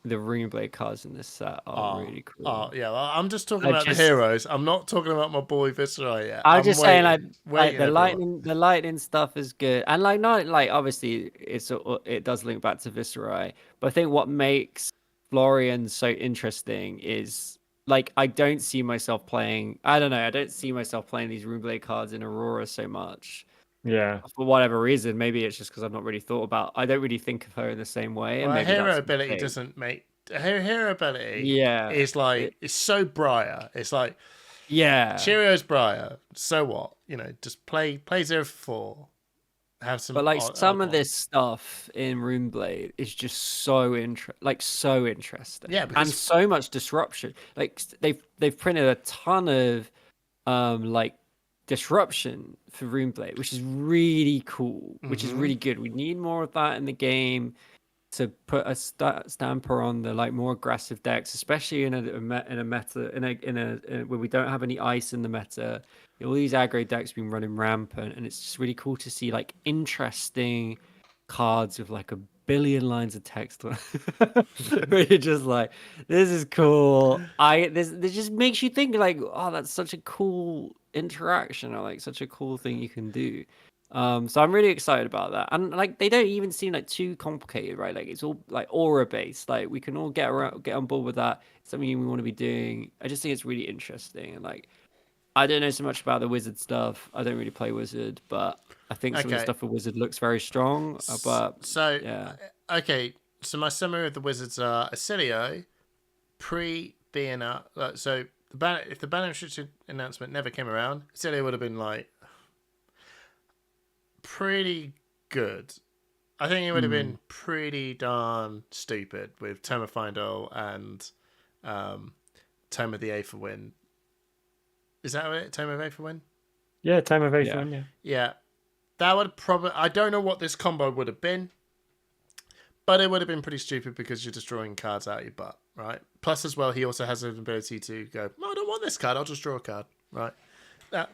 the Runeblade cards in this set are really cool. Oh, yeah. Well, I'm just talking about the heroes. I'm not talking about my boy Viscerai yet. I'm just saying, like the lightning stuff is good, and obviously it does link back to Viscerai. But I think what makes Florian so interesting is, like, I don't see myself playing. I don't know. I don't see myself playing these Runeblade cards in Aurora so much. Yeah. For whatever reason, maybe it's just because I've not really thought about. I don't really think of her in the same way. Well, hero ability doesn't make her hero ability. Yeah, is like it's so Briar. It's like Cheerios Briar. So what? Just play 0 for 4. Have some. But some of this stuff in Runeblade is just so interesting. Yeah, and so much disruption. Like they've printed a ton of disruption for Runeblade, which is really cool, which is really good. We need more of that in the game to put a stamper on the like more aggressive decks, especially in a meta where we don't have any ice in the meta. All these aggro decks have been running rampant, and it's just really cool to see like interesting cards with like a billion lines of text where you're just like, this is cool. This just makes you think like, oh, that's such a cool interaction, or like such a cool thing you can do. So I'm really excited about that, and like they don't even seem like too complicated, right? Like it's all like aura based. Like we can all get on board with that. It's something we want to be doing. I just think it's really interesting, and like I don't know so much about the wizard stuff. I don't really play wizard, but I think some of the stuff for wizard looks very strong. But so yeah, okay. So my summary of the wizards are Acilio pre being out. So if the ban restriction announcement never came around, Acilio would have been like pretty good. I think it would have been pretty darn stupid with Tome of Findle and Tome of the Aether Wind. Is that it? Tome of Aether Wind? Yeah, Tome of Aether Wind, Yeah. That would probably... I don't know what this combo would have been, but it would have been pretty stupid because you're destroying cards out of your butt, right? Plus, as well, he also has an ability to go, oh, I don't want this card, I'll just draw a card, right?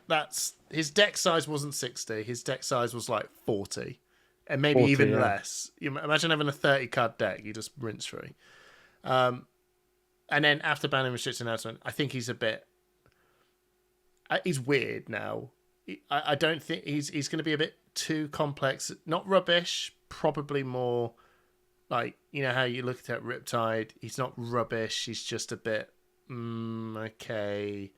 That's... His deck size wasn't 60. His deck size was like 40. And maybe 40, even less. You imagine having a 30-card deck, you just rinse through. And then after banning restriction announcement, I think he's a bit... He's weird now. I don't think he's going to be a bit too complex. Not rubbish, probably more like, you know how you look at Riptide. He's not rubbish. He's just a bit okay.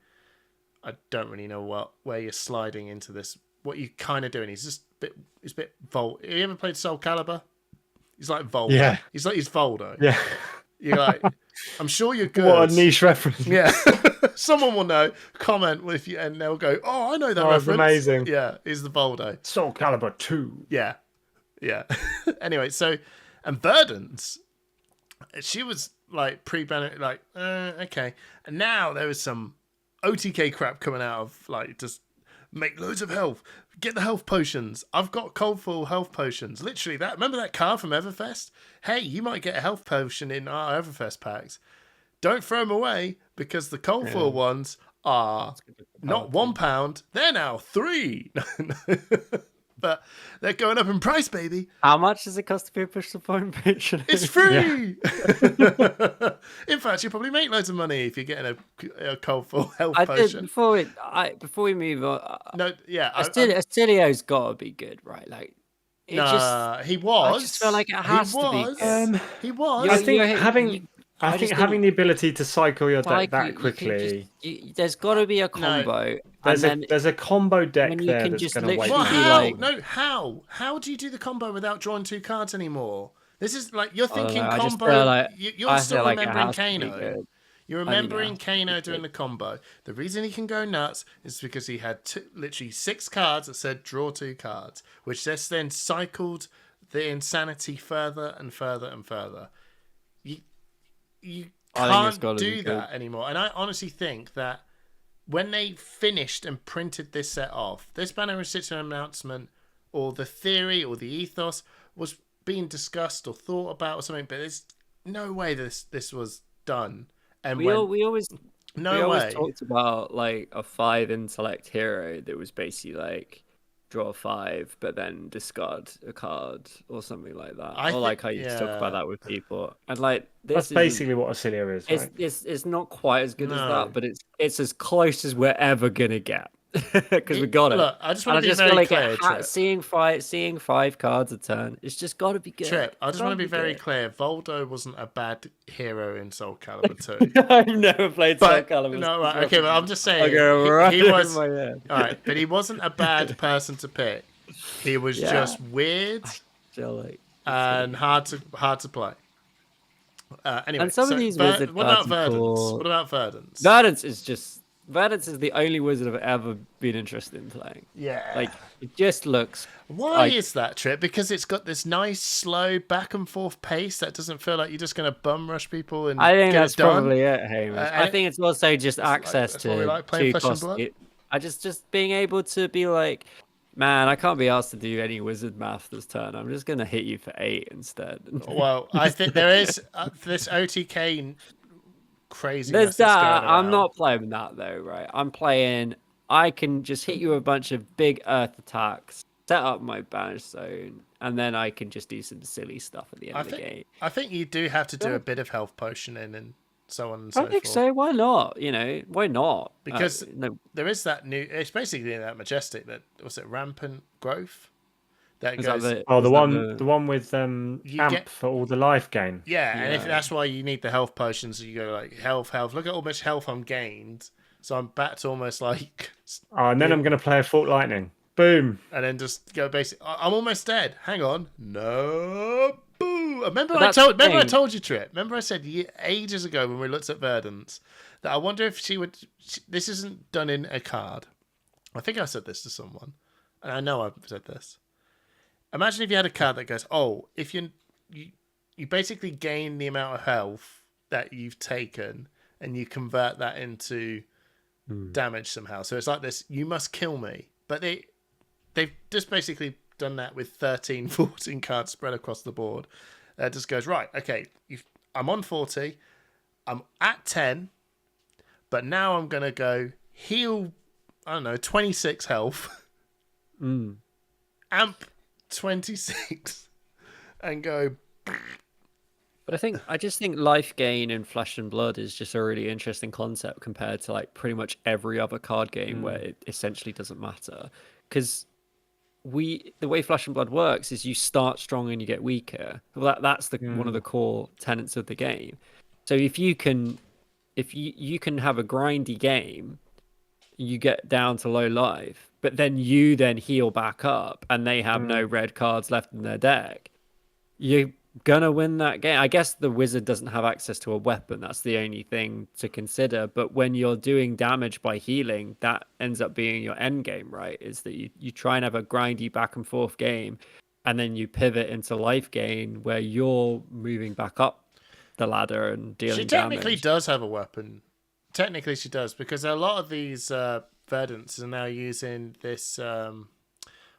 I don't really know where you're sliding into this. What you're kind of doing. He's just a bit. He's a bit Volt. Have you ever played Soul Calibur? He's like Voldo. Yeah. He's Voldo. Yeah. You're like, I'm sure you're good. What a niche reference. Yeah. Someone will know. Comment with you, and they'll go, "Oh, I know that reference." Amazing. Yeah, he's the Voldo. Soul Calibur 2. Yeah. Anyway, so and Verdance, she was like pre-ban, like okay, and now there is some OTK crap coming out of like just make loads of health, get the health potions. I've got cold full health potions. Literally that. Remember that card from Everfest? Hey, you might get a health potion in our Everfest packs. Don't throw them away because the cold full ones are not £1. They're now £3. But they're going up in price, baby. How much does it cost to be a push the point patron? It's free. In fact, you probably make loads of money if you're getting a cold full health potion. Before we move on. Astilio's got to be good, right? Like, he was. I just feel like it has to be. He was. I think having the ability to cycle your deck that quickly. There's got to be a combo. There's a combo deck there that's going to wait. How do you do the combo without drawing 2 cards anymore? This is like you're thinking combo. You're still remembering Kano. You're remembering Kano doing the combo. The reason he can go nuts is because he had literally 6 cards that said draw 2 cards, which just then cycled the insanity further and further and further. You can't do that anymore. And I honestly think that when they finished and printed this set off, this banner restriction announcement or the theory or the ethos was being discussed or thought about or something, but there's no way this was done. And we always talked about like a 5 intellect hero that was basically like draw 5 but then discard a card or something like that. I like how you talk about that with people, and like that's basically what Acilio is, right? It's not quite as good as that, but it's as close as we're ever gonna get. Because we got it. Look, I just want to be very clear. Seeing 5 cards a turn, it's just got to be good. Trip, I just want to be very clear. Voldo wasn't a bad hero in Soul Calibur 2. I've never played Soul Calibur. No, right, okay, but I'm just saying. He was all right, but he wasn't a bad person to pick. He was just weird and hard to play. Anyway, and some of these wizard what about Verdance? Cool. What about Verdance? Verdance is the only wizard I've ever been interested in playing. Yeah. Like, it just looks... Why is that, Trip? Because it's got this nice, slow, back and forth pace that doesn't feel like you're just going to bum rush people and I think get that's it done. Probably it, Hamish. I think it's also just access to like playing Flesh and Blood? I just being able to be like, man, I can't be asked to do any wizard math this turn. I'm just gonna hit you for 8 instead. Well, I think there is this OTK There's craziness that's that. going I'm around. not playing that though, right? I'm playing. I can just hit you with a bunch of big earth attacks, set up my banish zone, and then I can just do some silly stuff at the end of the game. I think you do have to do a bit of health potioning and so on and I so think forth. so. Why not? You know, why not? Because no, there is that new. It's basically that majestic. That was it. Rampant growth. That is goes. that Oh, is that the one with amp get- for all the life gain. Yeah, and if Yeah. that's why you need the health potions, you go like health. Look at how much health I'm gained. So I'm back to almost like. Oh, and then I'm going to play a Fault Lightning. Boom. And then just go basic. I'm almost dead. Hang on. No. Boo. Remember But I that's the told. I thing. told you, Trip. Remember I said ages ago when we looked at Verdance that I wonder if she would. This isn't done in a card. I think I said this to someone, and I know I've said this. Imagine if you had a card that goes, "Oh, if you basically gain the amount of health that you've taken, and you convert that into damage somehow." So it's like this: you must kill me, but they've just basically done that with 13, 14 cards spread across the board. It just goes, right, okay, I'm on 40, I'm at 10, but now I'm going to go heal, I don't know, 26 health, amp 26, and go... But I just think life gain in Flesh and Blood is just a really interesting concept compared to like pretty much every other card game where it essentially doesn't matter. Because the way Flesh and Blood works is you start strong and you get weaker. Well, that's one of the core tenets of the game. So if you can have a grindy game, you get down to low life, but then you heal back up, and they have no red cards left in their deck. You're gonna win that game. I guess the wizard doesn't have access to a weapon. That's the only thing to consider. But when you're doing damage by healing, that ends up being your end game, right? Is that you try and have a grindy back and forth game, and then you pivot into life gain where you're moving back up the ladder and dealing She technically damage. does have a weapon. Technically she does, because a lot of these Verdants are now using this...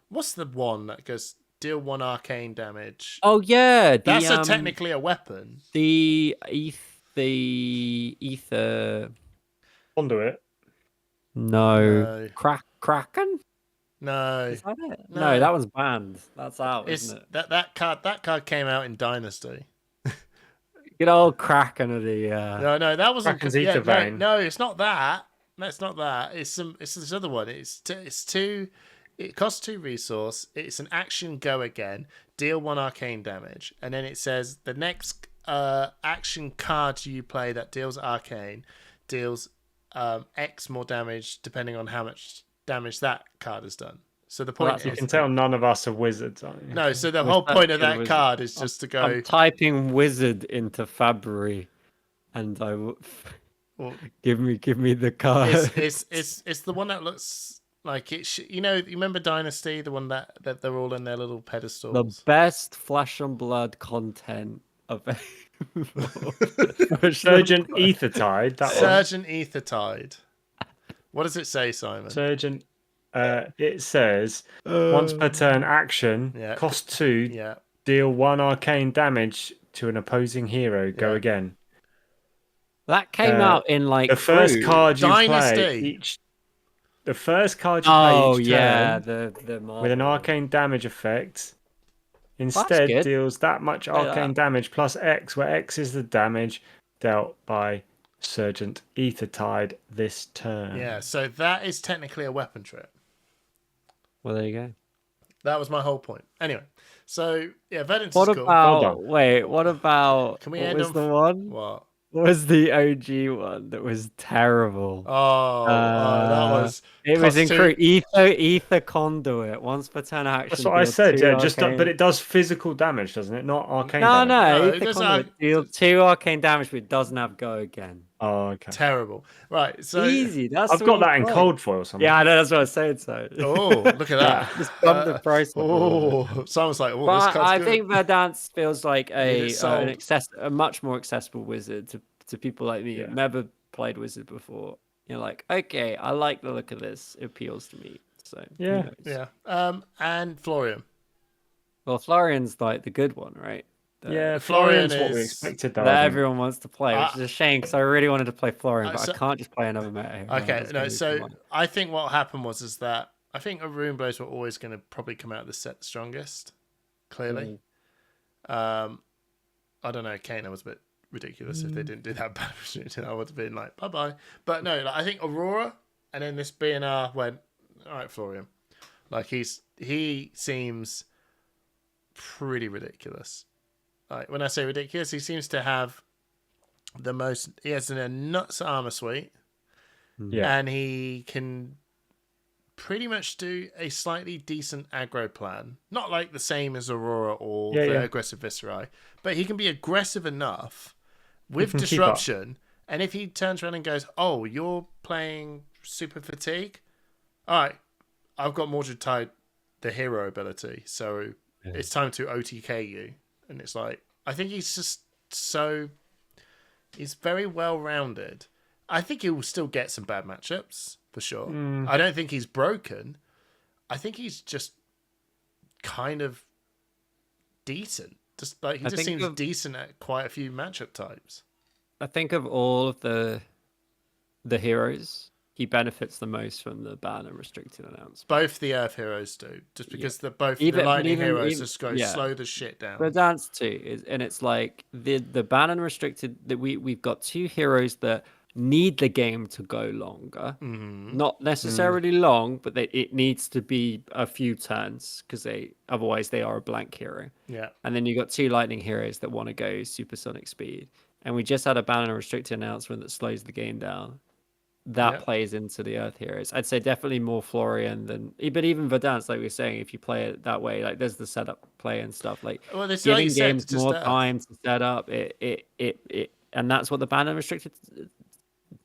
what's the one that goes... deal 1 arcane damage. Oh yeah, That's technically a weapon. the ether. Conduit. No. Kraken. No, Is that it? No. No, that one's banned. That's out, it's isn't it? that card came out in Dynasty. Good old Kraken of the. No, that wasn't. Kraken's Ether Vein. No, it's not that. That's not that. It's this other one. It's two. It costs 2 resource. It's an action go again. Deal 1 arcane damage, and then it says the next action card you play that deals arcane deals X more damage depending on how much damage that card has done. So the point You is, can tell none of us are wizards, aren't you? no. So the whole point of that card is just to go. I'm typing wizard into Fabry, and I will Well, give me the card. it's the one that looks like it. You remember Dynasty, the one that they're all in their little pedestals. The best Flesh and Blood content available. Surgeon Ethertide. That one. Surgeon Ethertide. What does it say, Simon? Surgeon. It says once per turn action, Yeah. cost 2, Yeah. deal 1 arcane damage to an opposing hero. Go Yeah. again. That came out in like The first Crew. card you Dynasty. play the first card you play each yeah, turn the with an arcane damage effect that's instead good. deals that much arcane damage plus X, where X is the damage dealt by Surgeon Ethertide this turn. Yeah. So that is technically a weapon trip. Well, there you go. That was my whole point. Anyway, so yeah, Verdance What is cool. about wait? What about Can we what end was on the one? What? What was the OG one that was terrible? That was. It was cost 2 incredible. Ether conduit. Once per turn action. That's what I deal said. 2 Yeah, just arcane- but it does physical damage, doesn't it? Not arcane No, damage. no. No, it Ether does conduit deal 2 arcane damage, but it doesn't have go again. Oh, okay. Terrible. Right. So. Easy. That's I've got that in cold. cold foil somewhere. Yeah, I know. That's what I said. So. Oh, look at that. Just bump the price up a little bit. Oh, sounds like. Oh, this But card's I good. think Verdance feels like it's sold. a much more accessible wizard to people like me. Yeah. I've never played wizard before. you're like, okay, I like the look of this. It appeals to me. So who Yeah. knows? Yeah. And Florian. Well, Florian's like the good one, right? Yeah, Florian Florian's what we is expected, though, I That think. everyone wants to play, which is a shame because I really wanted to play Florian, but So I can't just play another meta hero. okay, It's no. gonna be too So much. I think what happened was that I think Rune Blades were always going to probably come out of the set the strongest. Clearly, I don't know. Kana was a bit ridiculous if they didn't do that bad restriction. I would have been like, bye bye. But no, like, I think Aurora and then this BNR went, all right, Florian. Like he seems pretty ridiculous. Like when I say ridiculous, he seems to have the most. He has a nuts armor suite, Yeah. and he can pretty much do a slightly decent aggro plan. Not like the same as Aurora or the aggressive Viscerai, but he can be aggressive enough with can keep disruption. And if he turns around and goes, "Oh, you're playing super fatigue," all right, I've got Mordred Tide, the hero ability, so it's time to OTK you. And it's like, I think he's just he's very well rounded. I think he will still get some bad matchups for sure. I don't think he's broken. I think he's just kind of decent. Just like he just seems decent at quite a few matchup types. I think of all of the heroes, he benefits the most from the ban and restricted announcement. Both the Earth heroes do, just because the Even lightning heroes just go slow the shit down. But dance too, and it's like the ban and restricted that we've got two heroes that need the game to go longer, not necessarily long, but it needs to be a few turns because otherwise they are a blank hero. Yeah, and then you got two lightning heroes that want to go supersonic speed, and we just had a ban and restricted announcement that slows the game down. That plays into the Earth heroes. I'd say definitely more Florian than, but even Verdansk, like we were saying, if you play it that way, like there's the setup play and stuff, like giving games more time to set up. And that's what the ban and restricted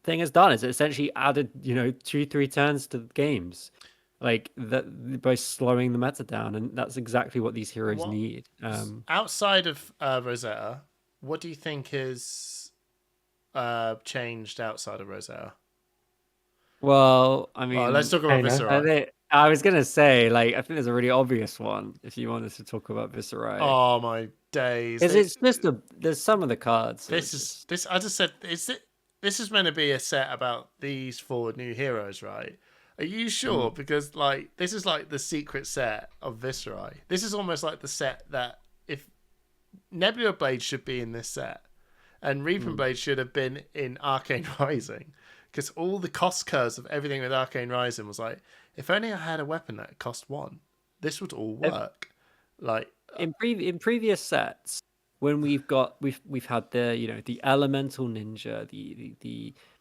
thing has done. Is it essentially added 2-3 turns to the games, like that by slowing the meta down, and that's exactly what these heroes need. Outside of Rosetta, what do you think is changed outside of Rosetta? Well, I mean, let's talk about Viscerai. I was gonna say, like, I think there's a really obvious one if you wanted to talk about Viscerai. Oh my days! It's just there's some of the cards. This. I just said, this is meant to be a set about these 4 new heroes, right? Are you sure? Because like this is like the secret set of Viscerai. This is almost like the set that if Nebula Blade should be in this set, and Reaping Blade should have been in Arcane Rising. Because all the cost curves of everything with Arcane Rising was like, if only I had a weapon that cost 1, this would all work. Like in previous sets, when we've had the elemental ninja,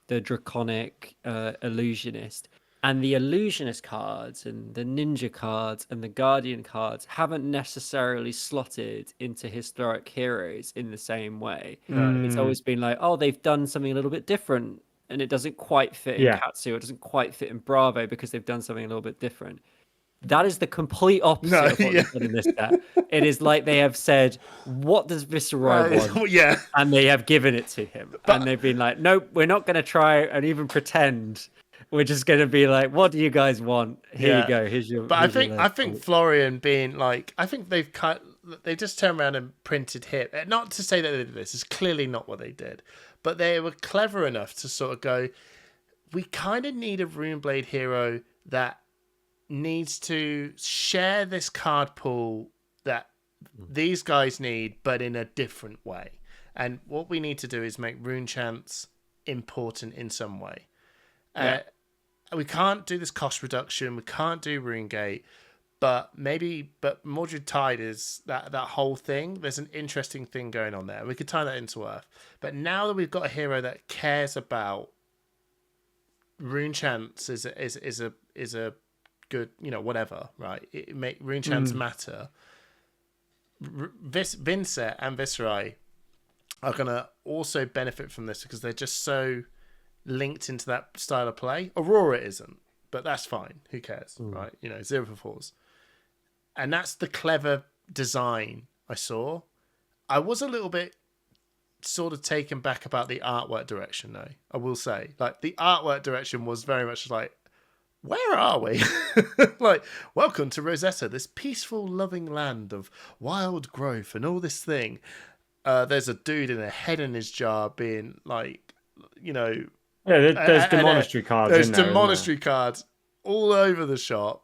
the draconic illusionist, and the illusionist cards and the ninja cards and the guardian cards haven't necessarily slotted into historic heroes in the same way. It's always been like, oh, they've done something a little bit different. And it doesn't quite fit in Katsu, it doesn't quite fit in Bravo because they've done something a little bit different. That is the complete opposite of what they've done in this set. It is like they have said, what does Viscerai want? Yeah. And they have given it to him. And they've been like, nope, we're not going to try and even pretend. We're just going to be like, what do you guys want? Here you go. Here's your. But I think Florian being like, I think they just turned around and printed hit. Not to say that they did this. It's clearly not what they did. But they were clever enough to sort of go, we kind of need a Runeblade hero that needs to share this card pool that these guys need, but in a different way. And what we need to do is make Rune Chance important in some way. We can't do this cost reduction. We can't do Rune Gate. But Mordred Tide is that whole thing. There's an interesting thing going on there. We could tie that into Earth. But now that we've got a hero that cares about Rune Chance is a good, whatever, right? It make Rune Chance matter. Vincent and Viscerai are gonna also benefit from this because they're just so linked into that style of play. Aurora isn't, but that's fine. Who cares, right? 0 for 4s. And that's the clever design I saw. I was a little bit sort of taken back about the artwork direction, though. I will say, like, the artwork direction was very much like, where are we? Like, welcome to Rosetta, this peaceful, loving land of wild growth and all this thing. There's a dude in a head in his jar being like, you know, Yeah, there's the monastery cards. There's in there, the monastery cards all over the shop.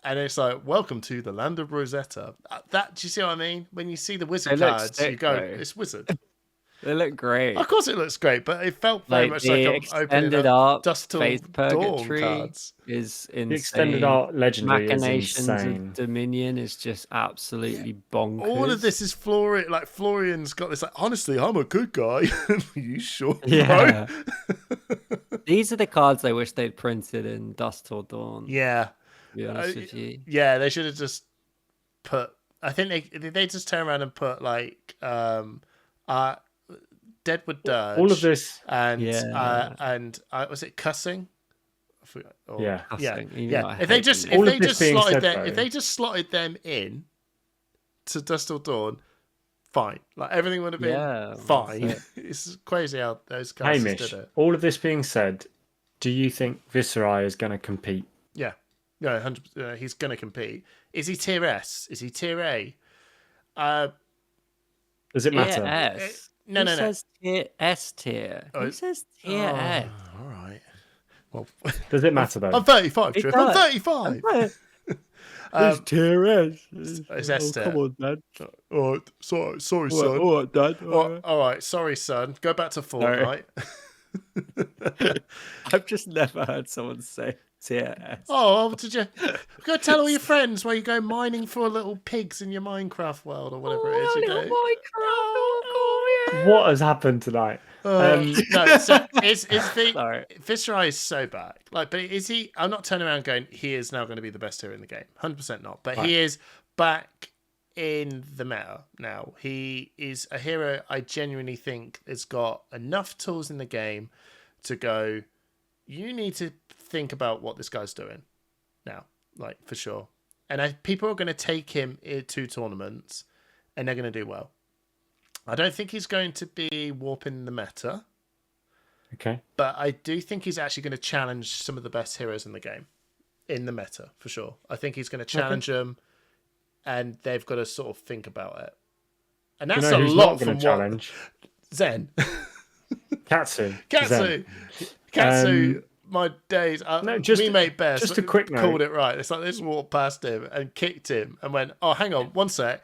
And it's like, welcome to the land of Rosetta. That, do you see what I mean? When you see the wizard cards, you go, it's wizard. They look great. Of course it looks great, but it felt very much like I'm opening up Dust Till Dawn cards. Is insane. The extended art legendary Machinations is insane. of Dominion is just absolutely bonkers. All of this is Florian. Like, Florian's got this, like, honestly, I'm a good guy. You sure? Yeah. These are the cards I wish they'd printed in Dust Till Dawn. Yeah. To be honest with you. Yeah, they should have just put. I think they just turn around and put like Deadwood Dirge. All of this, and was it cussing? Or, yeah. Yeah. If they just slotted them in to Dust Till Dawn, fine. Like, everything would have been fine. It's crazy how those guys did it. All of this being said, do you think Viscera is going to compete? Yeah. Yeah, 100%. He's going to compete. Is he tier S? Is he tier A? Does it matter? S. No. Says tier S tier. Who says tier S? All right. Well, does it matter though? I'm 35, Trip. I'm 35. It's tier S. It's S tier. Come on, Dad. Oh, sorry, son. All right, Dad. All right, sorry, son. Go back to Fortnite. I've just never heard someone say tier S. Oh, did you go tell all your friends where you go mining for little pigs in your Minecraft world or whatever it is? You go. What has happened tonight? No, so Viscera is so back. Like, but is he? I'm not turning around going, he is now going to be the best hero in the game. 100% not. But he is back in the meta now. He is a hero I genuinely think has got enough tools in the game to go, you need to think about what this guy's doing now, like, for sure. And people are going to take him to tournaments and they're going to do well. I don't think he's going to be warping the meta. Okay. But I do think he's actually going to challenge some of the best heroes in the game, in the meta, for sure. I think he's going to challenge them, and they've got to sort of think about it. And that's a lot from challenge. Zen. Katsu. Katsu. My days. We made best. Just a quick note. Called it right. It's like they just walked past him and kicked him and went, "Oh, hang on, one sec."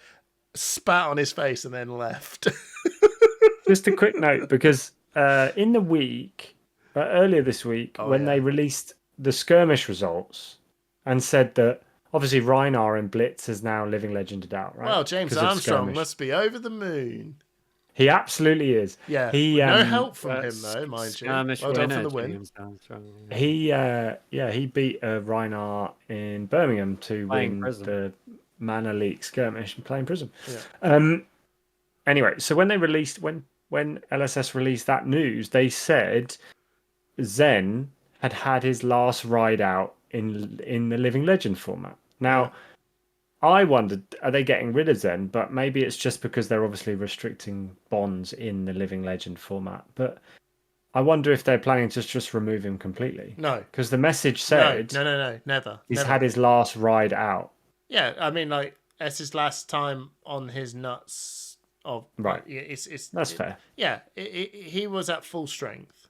Spat on his face and then left. Just a quick note, because in the week, earlier this week, they released the skirmish results and said that obviously Rhinar in Blitz is now living legended out, right? Well, James Armstrong must be over the moon. He absolutely is. Yeah. No help from him though, mind you. Well done for the win. He beat Rhinar in Birmingham to win the Mana League skirmish and playing Prism. Yeah. Anyway, so when LSS released that news, they said Zen had his last ride out in the Living Legend format. Now, I wondered, are they getting rid of Zen? But maybe it's just because they're obviously restricting bonds in the Living Legend format. But I wonder if they're planning to just remove him completely. No. Because the message said... No, never. He's had his last ride out. Yeah, I mean, like, it's his last time on his nuts. Right. That's fair. Yeah, he was at full strength.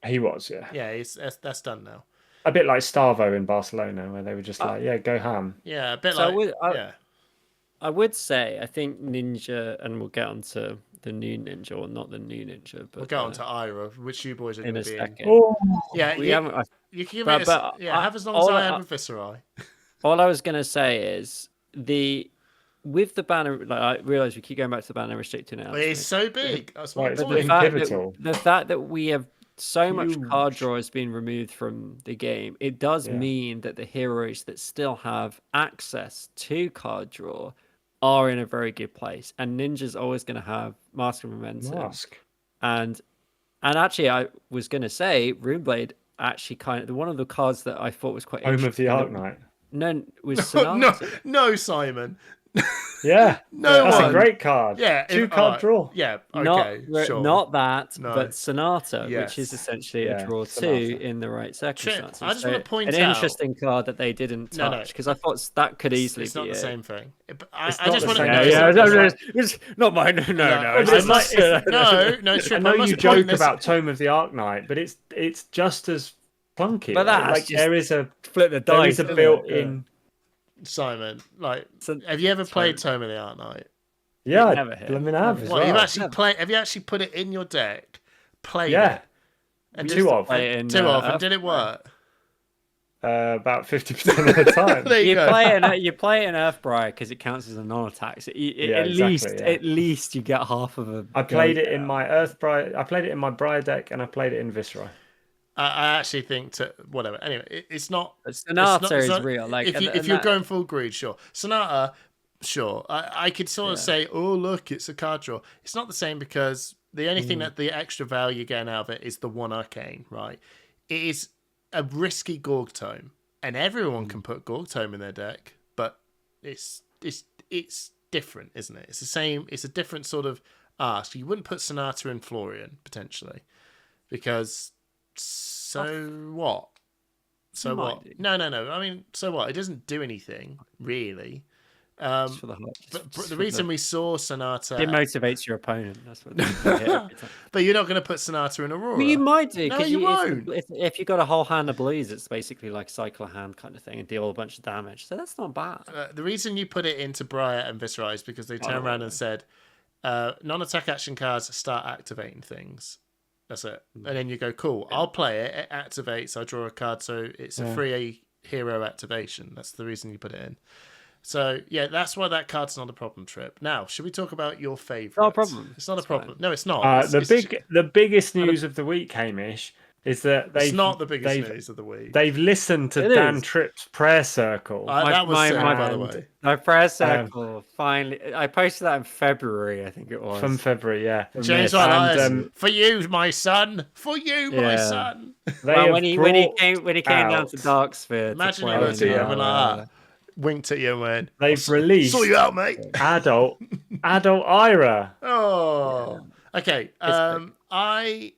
He was, yeah. Yeah, that's done now. A bit like Starvo in Barcelona, where they were just like, go ham. Yeah, a bit I would say, I think Ninja, and we'll get on to the new Ninja, or not the new Ninja, but we'll go on to Ira, which you boys are going to be second. Oh. Yeah, you can give it have as long as I have with Viscera. All I was going to say is with the banner, like, I realise we keep going back to the banner restricted now. It's so big. That's my point. The fact that we have so much card draw has been removed from the game, it does mean that the heroes that still have access to card draw are in a very good place. And Ninja's always going to have Mask of Momentum. And actually, I was going to say, Runeblade actually kind of one of the cards that I thought was quite Home of the Arc Knight. No, was Sonata. No, Simon. Yeah, No that's one. a great card. Yeah, Two-card draw. Yeah, Not okay, sure. not that, No. but Sonata, which is Yes. essentially a Yeah, draw Sonata. 2 in the right circumstances. I just want to point an out interesting card that they didn't No, no. touch because I thought that could easily it's be not the it. same thing. I It's just not want the to same know. thing. It's not mine. No, No, it's it's not- no, it's true. I but know must you point joke this- about Tome of the Arknight, but it's just as clunky. But that's like just there is a flip the there dice. is a isn't it? built-in. Simon. Like, So- have you ever played Tome of the Arknight? Yeah, I never hit. blooming have as What well. you've actually played? Have you actually put it in your deck? Played Yeah. it. And We Two used to of. play it in, Two of, and Earth did it work? About 50% of the time. There you You go. you play it in Earthbriar because it counts as a non-attack. So at exactly, least you get half of a. I played it in my Earthbriar. I played it in my Briar deck, and I played it in Viceroy. I actually think whatever. Anyway, it's not. Sonata it's is not- real. Like if you're going full greed, sure. Sonata, sure. I could sort of say, oh look, it's a card draw. It's not the same because the only thing that the extra value you're getting out of it is the one arcane, right? It is a risky Gorg Tome, and everyone can put Gorg Tome in their deck, but it's different, isn't it? It's the same. It's a different sort of ask. You wouldn't put Sonata in Florian potentially, because so what? So You might what? do. No. I mean, so what? It doesn't do anything really. Just for the But the reason we saw Sonata, it motivates your opponent. That's what. You hit every time. but you're not going to put Sonata in Aurora. Well, you might do. No, 'Cause you won't. If you got a whole hand of blues, it's basically like cycle a hand kind of thing and deal a bunch of damage. So that's not bad. The reason you put it into Briar and Viceroy is because they turned around and said, non-attack action cards start activating things. That's it. And then you go, cool, I'll play it. It activates. I draw a card. So it's a free hero activation. That's the reason you put it in. So, yeah, that's why that card's not a problem, Trip. Now, should we talk about your favourite? Not a problem. It's not a It's problem. fine. No, it's not. The biggest news of the week, Hamish, is that It's not the biggest news of the week. They've listened to It Dan is. Tripp's prayer circle. That was sick, by the and way. My prayer circle finally. I posted that in February, I think it was. From February, yeah. James this. Wallace, for you, my son. For you, my Yeah. son. They Well, have when he brought came down to out- Darksphere. Imagine to he play looked at you in, and went like that. Winked at you and went, They've released saw you out, mate. adult Ira. Oh. Okay. big. I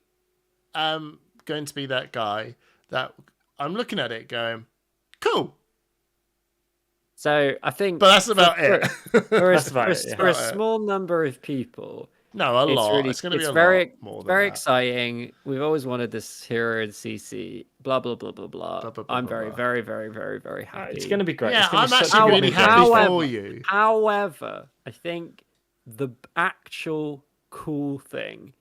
am going to be that guy that I'm looking at it going, cool. So I think, But that's about it. for a, That's about for a- it, yeah. for a small number of people, No, a lot. really, It's going to be a very, lot more than very that. exciting. We've always wanted this hero in CC. Blah blah blah blah blah. Blah, blah, blah, I'm blah, very, blah. very, very, very, very happy. It's going to be great. Yeah, It's gonna I'm be such a actually good really event. happy However- for you. However, I think the actual cool thing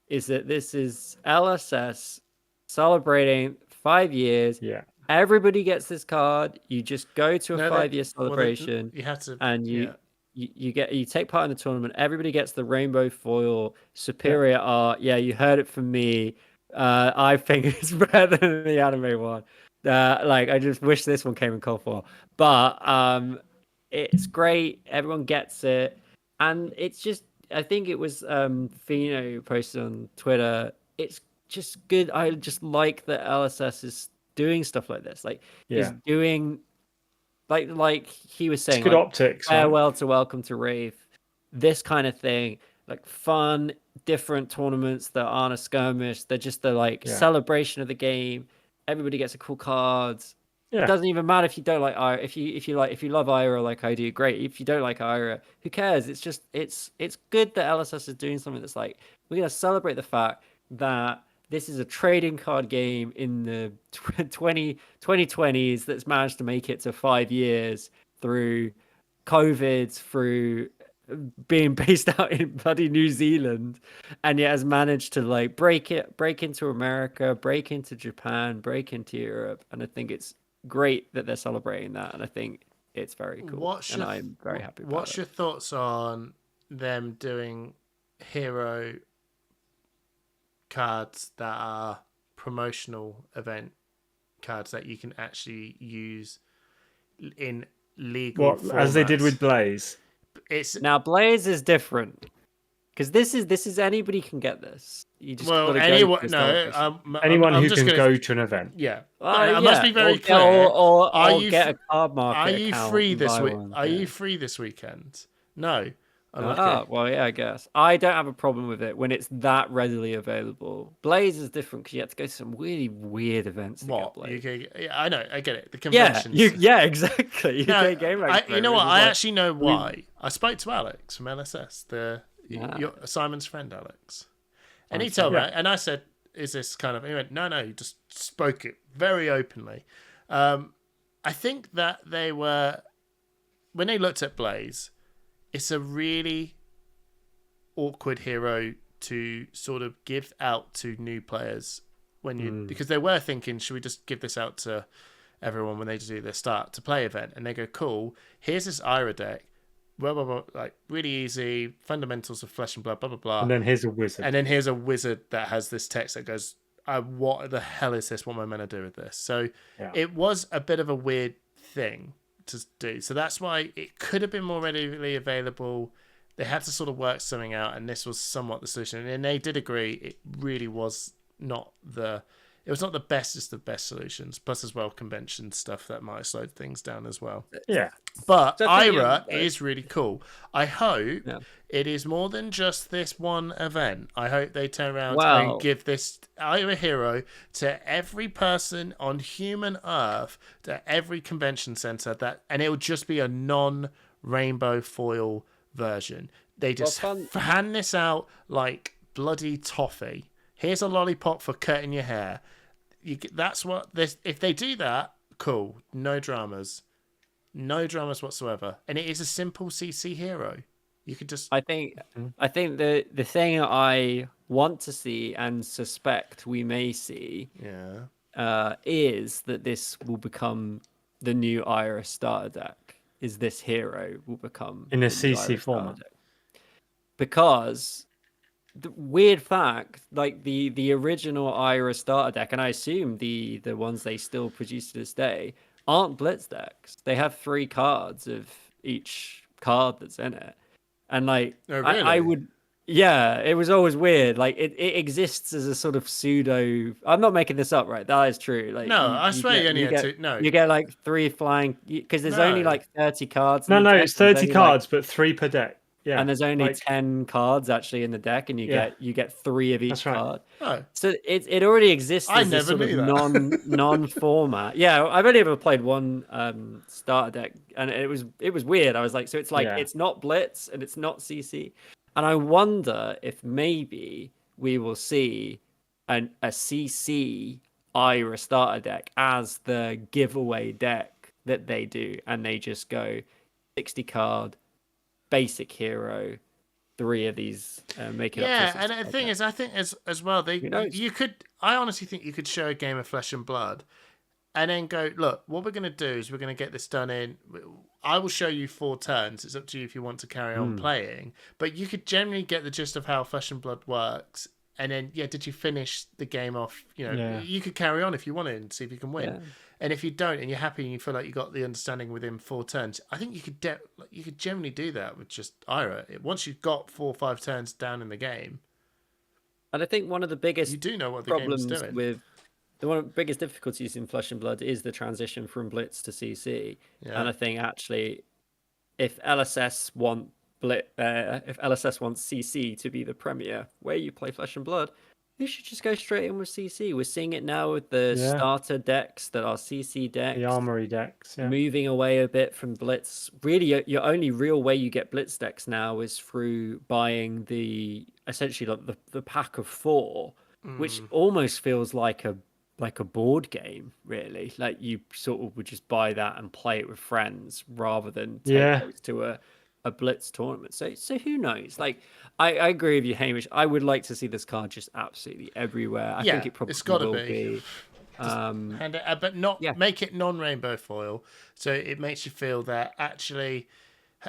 is that this is LSS celebrating 5 years. Yeah. Everybody gets this card. You just go to a No, 5-year well, celebration, you have to. and yeah. you take part in the tournament. Everybody gets the rainbow foil, superior art. Yeah, you heard it from me. I think it's better than the anime one. Like, I just wish this one came in cold foil, but it's great. Everyone gets it, and it's just. I think it was Fino posted on Twitter. It's just good. I just like that LSS is doing stuff like this. Like, is doing like he was saying, It's good like, optics. right? farewell to welcome to Wraith, this kind of thing, like fun, different tournaments that aren't a skirmish. They're just the celebration of the game. Everybody gets a cool cards. Yeah. It doesn't even matter if you don't like Ira. If you love Ira like I do, great. If you don't like Ira, who cares? It's just it's good that LSS is doing something that's like, we're gonna celebrate the fact that this is a trading card game in the 2020s that's managed to make it to 5 years through COVID, through being based out in bloody New Zealand, and yet has managed to like break into America, break into Japan, break into Europe. And I think it's great that they're celebrating that, and I think it's very cool. I'm very happy about What's it. your thoughts on them doing hero cards that are promotional event cards that you can actually use in legal What, as they did formats? with Blaze? It's Now Blaze is different because this is anybody can get this. You just well, gotta go anyone. to a No, celebration. Anyone I'm who just can gonna, go to an event. Yeah, Yeah, I must be very or, clear. Or Are you get fr- a card market. Are you account free and this buy week? one, Are yeah. you free this weekend? No. Unlucky. Ah, well, yeah, I guess. I don't have a problem with it when it's that readily available. Blaze is different because you have to go to some really weird events to get What? Blaze. UK? Yeah, I know. I get it. The Yeah, conventions. yeah, exactly. No, UK Game Expo. you know what? is I like, actually know I mean, why. I spoke to Alex from LSS, Simon's friend, Alex, and he told me, and I said, "Is this kind of?" He went, "No, no." He just spoke it very openly. I think that they were when they looked at Blaze. It's a really awkward hero to sort of give out to new players because they were thinking, should we just give this out to everyone when they do their start to play event? And they go, cool, here's this Ira deck, blah blah blah, like really easy fundamentals of Flesh and Blood, blah blah blah. And then here's a wizard. And then here's a wizard that has this text that goes, what the hell is this? What am I meant to do with this? So it was a bit of a weird thing to do. So that's why it could have been more readily available. They had to sort of work something out, and this was somewhat the solution. And they did agree it really was not the bestest of best solutions. Plus, as well, convention stuff that might have slowed things down as well. Yeah, but Ira is really cool. I hope it is more than just this one event. I hope they turn around and give this Ira hero to every person on human Earth, to every convention center, and it will just be a non-rainbow foil version. They just hand this out like bloody toffee. Here's a lollipop for cutting your hair. That's what this. If they do that, cool. No dramas whatsoever. And it is a simple CC hero. You could just. I think the thing I want to see and suspect we may see, is that this will become the new Iris starter deck. Is this hero will become in a CC format? Because the weird fact, like the original Ira starter deck, and I assume the ones they still produce to this day aren't blitz decks. They have 3 cards of each card that's in it, and like I would. Yeah, it was always weird. Like it exists as a sort of pseudo. I'm not making this up, right? That is true. Like I swear you only had 2. No, you get like 3 flying because there's only like 30 cards. No, it's 30 cards, but 3 per deck. Yeah, and there's only 10 cards actually in the deck, and you get 3 of each card. Oh. So it already exists as a sort of non format. Yeah, I've only ever played one starter deck, and it was weird. I was like, so it's like it's not Blitz and it's not CC. And I wonder if maybe we will see a CC Ira starter deck as the giveaway deck that they do. And they just go 60 card, basic hero, 3 of these, make it up. Yeah, and the thing is, I think as well, I honestly think you could show a game of Flesh and Blood and then go, look, what we're going to do is we're going to get this done in. I will show you 4 turns. It's up to you if you want to carry on playing. But you could generally get the gist of how Flesh and Blood works. And then, did you finish the game off? You could carry on if you wanted and see if you can win. Yeah. And if you don't and you're happy and you feel like you got the understanding within 4 turns, I think you could generally do that with just Ira. Once you've got 4 or 5 turns down in the game. And I think one of the biggest you do know what the problems game's doing. with one of the biggest difficulties in Flesh and Blood is the transition from Blitz to CC. Yeah. And I think actually, if LSS wants CC to be the premier way you play Flesh and Blood, you should just go straight in with CC. We're seeing it now with the starter decks that are CC decks, the armory decks, moving away a bit from Blitz. Really, your only real way you get Blitz decks now is through buying essentially like the pack of 4, which almost feels like a board game, really. Like you sort of would just buy that and play it with friends rather than take those to a Blitz tournament. So who knows? Like I agree with you, Hamish. I would like to see this card just absolutely everywhere. I think it probably will be. But not make it non-rainbow foil, so it makes you feel that actually.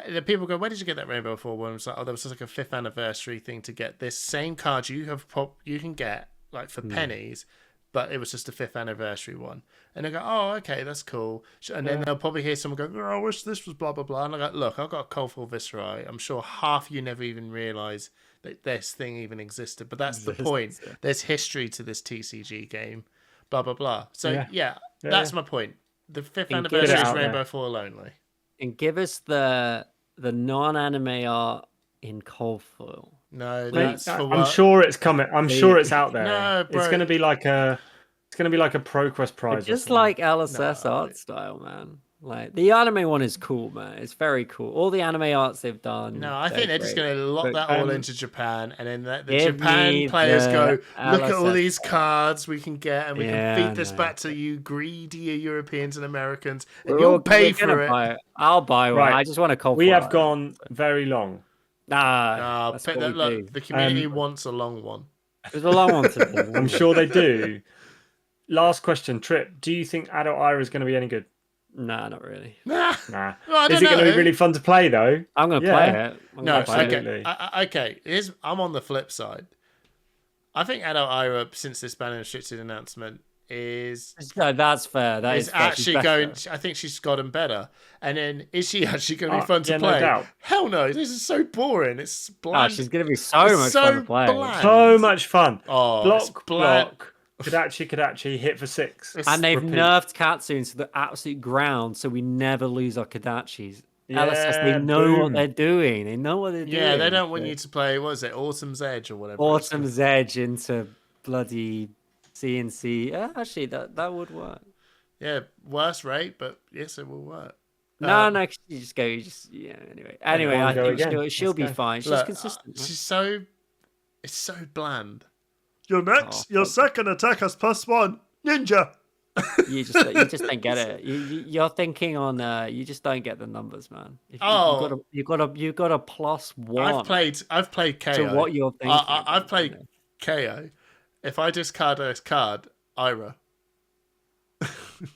The people go, where did you get that rainbow foil one? It's like, there was just like a 5th anniversary thing to get this same card you can get like for pennies. But it was just a 5th anniversary one. And they go, oh, okay, that's cool. And then they'll probably hear someone go, oh, I wish this was blah, blah, blah. And I go, look, I've got a Coldful Viscerai. I'm sure half you never even realise that this thing even existed. But that's the point. There's history to this TCG game, blah, blah, blah. So, that's my point. The 5th anniversary is Rainbow Foil only. And give us the the non-anime art in cold foil. No, Mate, that's for I'm what? sure it's coming. I'm sure it's out there. No, bro. It's going to be like a ProQuest prize. But or just something. like LSS No. art style, man. Like the anime one is cool, man. It's very cool. All the anime arts they've done. No, I think they're just great. going to lock But, that all into Japan, and then the give Japan me players the go, look at all LSS these cards we can get, and we Yeah, can feed this no. back to you greedy Europeans and Americans, and We're you'll all- pay we're gonna for it. buy it. I'll buy one. Right. I just want a cold We foil have art. gone very long. Nah, Look, that's what we do. the community wants a long one. There's a long one today. I'm sure they do. Last question, Trip. Do you think Adult Ira is going to be any good? Nah, not really. Nah. Nah. Well, I Is don't it going to know. be really fun to play though? I'm gonna Yeah. play it. I'm No, gonna play it. absolutely. okay. I'm on the flip side. I think Adult Ira, since this ban and restricted announcement, is No, that's fair. That is is fair. She's actually better. going. I think she's gotten better. And then, is she actually going to be fun to yeah, no play? doubt. Hell no! This is so boring. It's Oh, bland. she's gonna be so It's much so fun to play. bland. So much fun. Oh, it's bland. block. Kadachi, hit for 6. And they've Repeat. nerfed Katsu into the absolute ground, so we never lose our Kadachis. Yeah, LSS, they know what boom. they're doing. They know what they're doing. Yeah, they don't want you to play. What is it? Autumn's Edge or whatever. it's called. Autumn's Edge into bloody CNC. Actually, that would work. Yeah, worse rate, but yes, it will work. No, 'cause you just go. Anyway, Everyone I go think again. she'll Let's be go. fine. She's Look, consistent. man. she's so. It's so bland. Your next, your second attack has +1. Ninja. You just don't get it. You're thinking on. You just don't get the numbers, man. Oh. you got a +1. I've played KO. to what you're thinking. I've played KO. If I discard a card, Ira.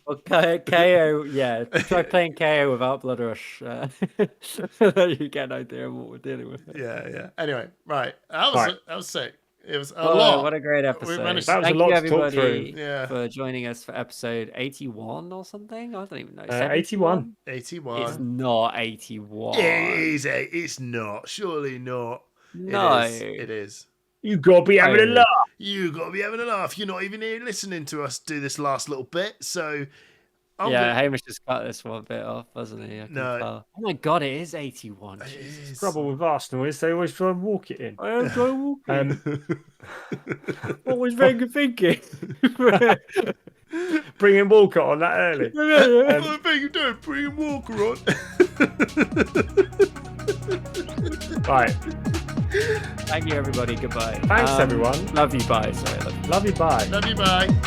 Okay, KO. Yeah, try playing KO without Blood Rush. You get an idea of what we're dealing with. Yeah. Anyway, right. Right. That was sick. It was a Oh, lot. what a great episode! managed- That was a Thank lot you, to talk everybody, through. Yeah. for joining us for episode 81 or something. I don't even know. 81. 81. It's not 81. It's not. Surely not. No. It is. You gotta be having a Oh. laugh. You got to be having a laugh. You're not even here listening to us do this last little bit. So, Yeah, Hamish just cut this one bit off, hasn't he? I can No. tell. Oh my god, it is 81. it Jesus. is. Trouble with Arsenal is they always try and walk it in. I am so walking. What was Wenger thinking? Bringing Walker on that early. What are you doing? Bring Walker on. Right. Thank you, everybody. Goodbye. Thanks, everyone. Love you. Bye. Sorry. Love you. Love you. Bye. Love you. Bye.